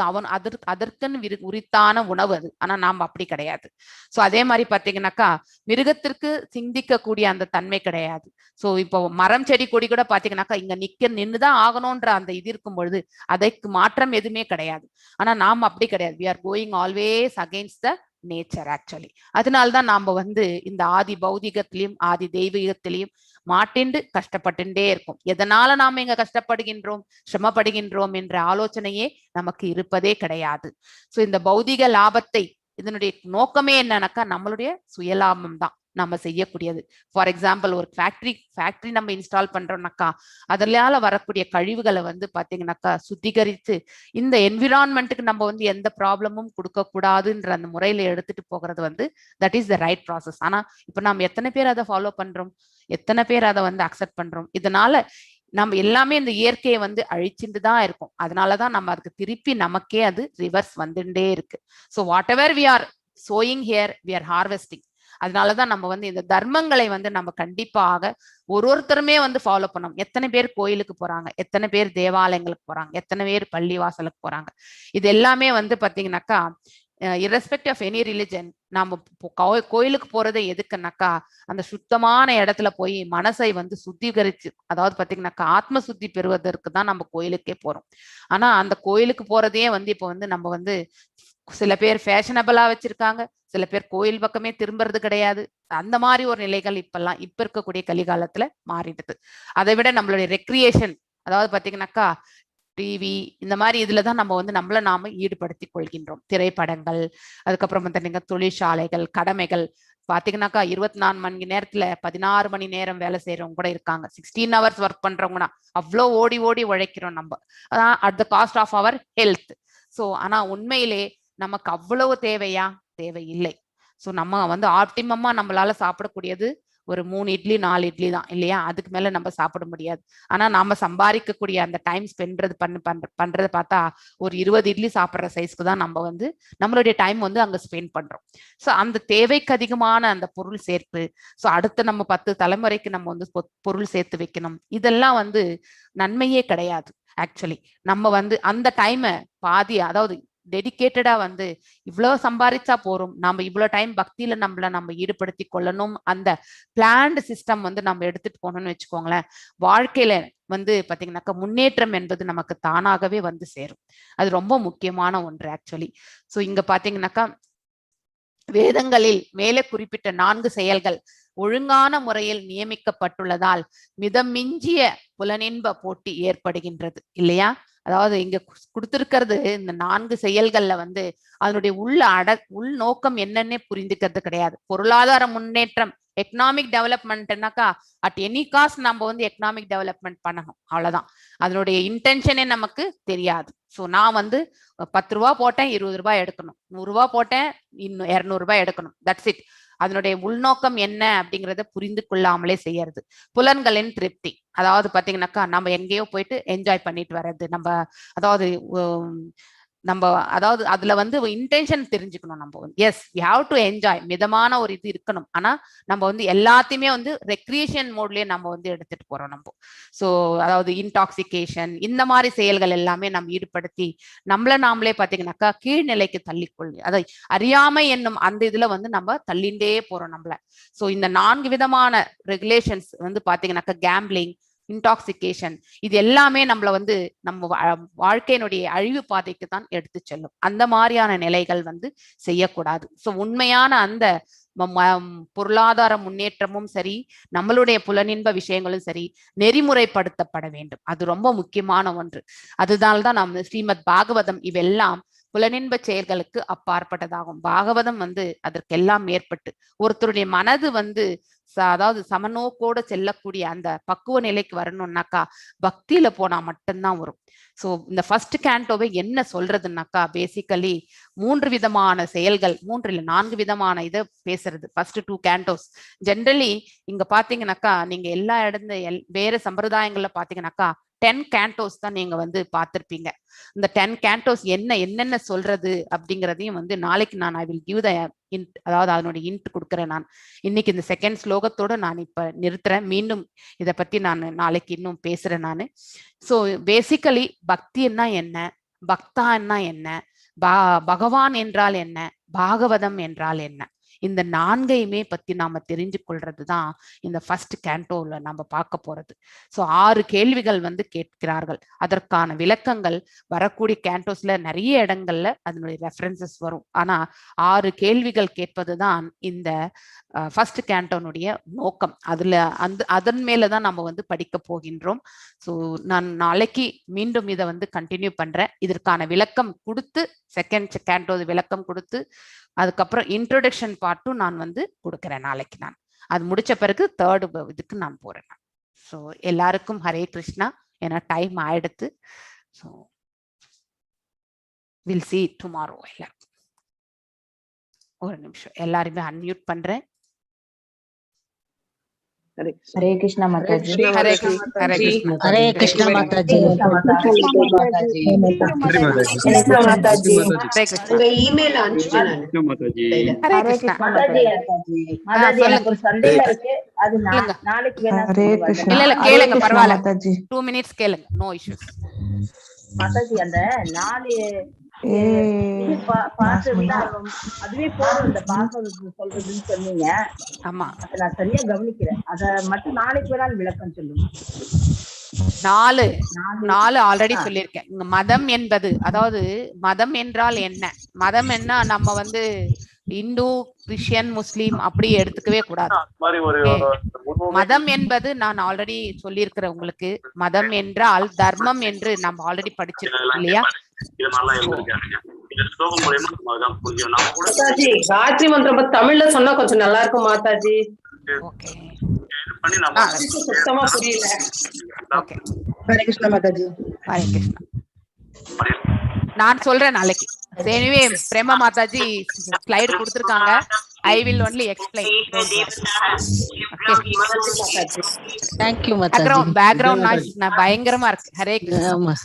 அதற்குன்னு உரித்தான உணவு அது. ஆனா நாம அப்படி கிடையாது. சோ அதே மாதிரி பாத்தீங்கன்னாக்கா மிருகத்திற்கு சிந்திக்கக்கூடிய அந்த தன்மை கிடையாது. சோ இப்போ மரம் செடி கொடி கூட பாத்தீங்கன்னாக்கா இங்க நின்னுதான் ஆகணும்ன்ற அந்த இது இருக்கும் பொழுது அதற்கு மாற்றம் எதுவுமே கிடையாது. ஆனா நாம அப்படி கிடையாது. we are going always against the nature actually. அதனால்தான் நாம வந்து இந்த ஆதி பௌதிகத்திலையும் ஆதி தெய்வீகத்திலையும் மாட்டிண்டு கஷ்டப்பட்டுட்டே இருக்கும். எதனால நாம இங்க கஷ்டப்படுகின்றோம் சிரமப்படுகின்றோம் என்ற ஆலோசனையே நமக்கு இருப்பதே கிடையாது. சோ இந்த பௌதிக லாபத்தை, இதனுடைய நோக்கமே என்னன்னாக்கா நம்மளுடைய சுயலாபம் தான் நம்ம செய்யக்கூடியது. ஃபார் எக்ஸாம்பிள் ஒரு ஃபேக்டரி நம்ம இன்ஸ்டால் பண்றோம்னாக்கா அதனால வரக்கூடிய கழிவுகளை வந்து பாத்தீங்கன்னாக்கா சுத்திகரித்து இந்த என்விரான்மெண்ட்டுக்கு நம்ம வந்து எந்த ப்ராப்ளமும் கொடுக்க கூடாதுன்ற அந்த முறையில எடுத்துட்டு போகிறது வந்து that is the right process. ஆனா இப்ப நம்ம எத்தனை பேர் அதை ஃபாலோ பண்றோம், எத்தனை பேர் அதை வந்து அக்செப்ட் பண்றோம்? இதனால நம்ம எல்லாமே இந்த இயற்கையை வந்து அழிச்சுட்டு தான் இருக்கும். அதனாலதான் நம்ம அதுக்கு திருப்பி நமக்கே அது ரிவர்ஸ் வந்துட்டே இருக்கு. So whatever we are sowing here we are harvesting. அதனாலதான் நம்ம வந்து இந்த தர்மங்களை வந்து நம்ம கண்டிப்பாக ஒருத்தருமே வந்து ஃபாலோ பண்ணோம். எத்தனை பேர் கோயிலுக்கு போறாங்க, எத்தனை பேர் தேவாலயங்களுக்கு போறாங்க, எத்தனை பேர் பள்ளிவாசலுக்கு போறாங்க, இது எல்லாமே வந்து பாத்தீங்கன்னாக்கா irrespective of any religion நாம கோயிலுக்கு போறதை எதுக்குன்னாக்கா அந்த சுத்தமான இடத்துல போய் மனசை வந்து சுத்திகரிச்சு, அதாவது பாத்தீங்கன்னாக்கா ஆத்ம சுத்தி பெறுவதற்கு தான் நம்ம கோயிலுக்கே போறோம். ஆனா அந்த கோயிலுக்கு போறதையே வந்து இப்ப வந்து நம்ம வந்து சில பேர் ஃபேஷனபிளா வச்சிருக்காங்க, சில பேர் கோயில் பக்கமே திரும்புறது கிடையாது. அந்த மாதிரி ஒரு நிலைகள் இப்ப இருக்கக்கூடிய கலிகாலத்துல மாறிடுது. அதை விட நம்மளுடைய ரெக்ரியேஷன் அதாவது பாத்தீங்கன்னாக்கா டிவி இந்த மாதிரி இதுலதான் நம்ம வந்து நம்மள நாம ஈடுபடுத்தி கொள்கின்றோம். திரைப்படங்கள், அதுக்கப்புறம் பார்த்தீங்கன்னா தொழிற்சாலைகள், கடமைகள். பாத்தீங்கன்னாக்கா 24 மணி நேரத்துல 16 மணி நேரம் வேலை செய்யறவங்க கூட இருக்காங்க. 16 hours ஒர்க் பண்றவங்கன்னா அவ்வளோ ஓடி ஓடி உழைக்கிறோம் நம்ம. அதான் at the cost of our health. So ஆனா உண்மையிலே நமக்கு அவ்வளவு தேவையா? தேவையில்லை. ஸோ நம்ம வந்து ஆப்டிமமா நம்மளால சாப்பிடக்கூடியது ஒரு 3 இட்லி 4 இட்லி தான் இல்லையா? அதுக்கு மேல நம்ம சாப்பிட முடியாது. ஆனா நாம சம்பாதிக்கக்கூடிய அந்த டைம் ஸ்பெண்ட் பண்றதை பார்த்தா ஒரு 20 இட்லி சாப்பிட்ற சைஸ்க்கு தான் நம்ம வந்து நம்மளுடைய டைம் வந்து அங்க ஸ்பெண்ட் பண்றோம். ஸோ அந்த தேவைக்கு அதிகமான அந்த பொருள் சேர்ப்பு, ஸோ அடுத்த நம்ம 10 தலைமுறைக்கு நம்ம வந்து பொருள் சேர்த்து வைக்கணும். இதெல்லாம் வந்து நன்மையே கிடையாது. ஆக்சுவலி நம்ம வந்து அந்த டைமை பாதி, அதாவது டெடிகேட்டடா வந்து இவ்வளவு சம்பாதிச்சா போறோம், நம்ம இவ்வளவு டைம் பக்தியில நம்ம ஈடுபடுத்தி கொள்ளணும், அந்த பிளான்டு சிஸ்டம் வந்து நம்ம எடுத்துட்டு போனோம்னு வச்சுக்கோங்களேன், வாழ்க்கையில வந்து பாத்தீங்கன்னாக்கா முன்னேற்றம் என்பது நமக்கு தானாகவே வந்து சேரும். அது ரொம்ப முக்கியமான ஒன்று ஆக்சுவலி. ஸோ இங்க பாத்தீங்கன்னாக்கா வேதங்களில் மேலே குறிப்பிட்ட 4 செயல்கள் ஒழுங்கான முறையில் நியமிக்கப்பட்டுள்ளதால் மிதமிஞ்சிய புலனின்ப போட்டி ஏற்படுகின்றது இல்லையா? அதாவது இங்க கொடுத்திருக்கிறது இந்த 4 செயல்கள்ல வந்து அதனுடைய உள் நோக்கம் என்னன்னே புரிந்துக்கிறது கிடையாது. பொருளாதார முன்னேற்றம், எக்கனாமிக் டெவலப்மெண்ட்னாக்கா அட் எனி காஸ்ட் நம்ம வந்து எக்கனாமிக் டெவலப்மெண்ட் பண்ணணும், அவ்வளவுதான். அதனுடைய இன்டென்ஷனே நமக்கு தெரியாது. ஸோ நான் வந்து 10 ரூபா போட்டேன் 20 ரூபாய் எடுக்கணும், 100 ரூபாய் போட்டேன் இன்னும் 200 ரூபாய் எடுக்கணும், தட்ஸ் இட். அதனுடைய உள்நோக்கம் என்ன அப்படிங்கறத புரிந்து கொள்ளாமலே செய்யறது. புலன்களின் திருப்தி, அதாவது பாத்தீங்கன்னாக்கா நம்ம எங்கேயோ போயிட்டு என்ஜாய் பண்ணிட்டு வர்றது, அதாவது அதுல வந்து இன்டென்ஷன் தெரிஞ்சுக்கணும். நம்ம வந்து as we have to enjoy, மிதமான ஒரு இது இருக்கணும். ஆனா நம்ம வந்து எல்லாத்தையுமே வந்து ரெக்ரியேஷன் மோட்லயே நம்ம வந்து எடுத்துட்டு போறோம் நம்ம. ஸோ அதாவது இன்டாக்சிகேஷன் இந்த மாதிரி செயல்கள் எல்லாமே நம்ம ஈடுபடுத்தி நம்மள நாமளே பாத்தீங்கன்னாக்கா கீழ்நிலைக்கு தள்ளிக்கொள்ளு, அதை அறியாமை என்னும் அந்த இதுல வந்து நம்ம தள்ளிண்டே போறோம் நம்மள. ஸோ இந்த 4 விதமான ரெகுலேஷன்ஸ் வந்து பாத்தீங்கன்னாக்கா கேம்பிளிங், இன்டாக்சிகேஷன், இது எல்லாமே நம்மள வந்து நம்ம வாழ்க்கையினுடைய அழிவு பாதைக்கு தான் எடுத்து செல்லும். அந்த மாதிரியான நிலைகள் வந்து செய்யக்கூடாது. ஸோ உண்மையான அந்த பொருளாதார முன்னேற்றமும் சரி, நம்மளுடைய புலனின்ப விஷயங்களும் சரி நெறிமுறைப்படுத்தப்பட வேண்டும். அது ரொம்ப முக்கியமான ஒன்று. அதனால்தான் நம்ம ஸ்ரீமத் பாகவதம் இவெல்லாம் புலனின்ப செயல்களுக்கு அப்பாற்பட்டதாகும். பாகவதம் வந்து அதற்கெல்லாம் மேற்பட்டு ஒருத்தருடைய மனது வந்து அதாவது சமநோக்கோட செல்லக்கூடிய அந்த பக்குவ நிலைக்கு வரணும்னாக்கா பக்தியில போனா மட்டும்தான் வரும். ஸோ இந்த ஃபர்ஸ்ட் கேண்டோவை என்ன சொல்றதுன்னாக்கா பேசிக்கலி 3 விதமான செயல்கள், 3 இல்ல 4 விதமான இதை பேசுறது. ஃபர்ஸ்ட் 2 கேண்டோஸ் ஜென்ரலி இங்க பாத்தீங்கன்னாக்கா நீங்க எல்லா வேற சம்பிரதாயங்கள்ல பாத்தீங்கன்னாக்கா 10 கேண்டோஸ் தான் நீங்க வந்து பார்த்திருப்பீங்க. இந்த 10 கேண்டோஸ் என்னென்ன சொல்றது அப்படிங்கிறதையும் வந்து நாளைக்கு நான் I will give the int, அதாவது அதனுடைய இன்ட் கொடுக்குறேன். நான் இன்னைக்கு இந்த செகண்ட் ஸ்லோகத்தோட நான் இப்ப நிறுத்துறேன். மீண்டும் இதை பத்தி நான் நாளைக்கு இன்னும் பேசுறேன் நான். ஸோ பேசிக்கலி பக்தின்னா என்ன, பக்தான்னா என்ன, பகவான் என்றால் என்ன, பாகவதம் என்றால் என்ன, இந்த 4ஐயுமே பத்தி நாம தெரிஞ்சு கொள்றதுதான் இந்த ஃபர்ஸ்ட் கேண்டோல நம்ம பார்க்க போறது. ஸோ 6 கேள்விகள் வந்து கேட்கிறார்கள். அதற்கான விளக்கங்கள் வரக்கூடிய கேண்டோஸ்ல நிறைய இடங்கள்ல அதனுடைய ரெஃபரன்சஸ் வரும். ஆனா 6 கேள்விகள் கேட்பதுதான் இந்த ஃபர்ஸ்ட் கேண்டோனுடைய நோக்கம். அதன் மேலதான் நம்ம வந்து படிக்க போகின்றோம். ஸோ நான் நாளைக்கு மீண்டும் இதை வந்து கண்டினியூ பண்றேன். இதற்கான விளக்கம் கொடுத்து செகண்ட் கேண்டோ விளக்கம் கொடுத்து அதுக்கப்புறம் இன்ட்ரோடக்ஷன் பார்ட்டும் நான் வந்து கொடுக்குறேன் நாளைக்கு. நான் அது முடிச்ச பிறகு தேர்டு இதுக்கு நான் போறேன். ஸோ எல்லாருக்கும் ஹரே கிருஷ்ணா. ஏன்னா டைம் ஆயிடுத்து. So will see tomorrow. எல்லாரும் ஒரு நிமிஷம் எல்லாருமே அன்மியூட் பண்றேன். हरे कृष्णा माताजी, हरे कृष्णा, हरे कृष्णा, हरे कृष्णा माताजी, कृष्ण माताजी, हरे कृष्णा, உங்க இமெயில் அனுப்பிச்சிட்டேன் மாதாஜி. हरे कृष्णा. மாதாஜி மாதாஜி எனக்கு ஒரு சந்தேகம் இருக்கு. அது சொல்லுங்க. நாளைக்கு வேணா हरे कृष्णा, இல்ல हरे கேளுங்க, कृष्णा பரவாயில்ல. माताजी। 2 minutes கேளுங்க, நோ இஷ்யூஸ். மாதாஜி அந்த 4 ए பாட்டு இருந்தா அதுவே போதும் இந்த பாகம் சொல்றதுன்னு சொன்னீங்க. ஆமா, அதை நான் சரியா கவனிக்கிறேன். அத மட்டும் நாளைக்கு வேணாலும் விளக்கம் சொல்லுங்க. 4 ஆல்ரெடி சொல்லியிருக்கேன். இங்க மதம் என்பது, அதாவது மதம் என்றால் என்ன, மதம் என்ன, நம்ம வந்து இந்து, கிறிஸ்டியன், முஸ்லீம் அப்படி எடுத்துக்கவே கூடாது. மதம் என்பது நான் ஆல்ரெடி சொல்லியிருக்கிறேன் உங்களுக்கு. மதம் என்றால் தர்மம் என்று நம்ம ஆல்ரெடி படிச்சிருக்கோம் இல்லையா? மாதாஜி காயத்ரி மந்திரம் தமிழ்ல சொன்னா கொஞ்சம் நல்லா இருக்கும் மாதாஜி. ஓகே, சுத்தமா புரியல. ஓகே. ஹரே கிருஷ்ணா மாதாஜி. ஹரே கிருஷ்ணா. நான் சொல்றேன் நாளைக்கு. எனிவே பிரேமா மாதாஜி ஸ்லைடு கொடுத்திருக்காங்க. I will only explain. Thank you, Mataji. Background noise பயங்கரமா இருக்கு. ஹரே கிருஷ்ணா.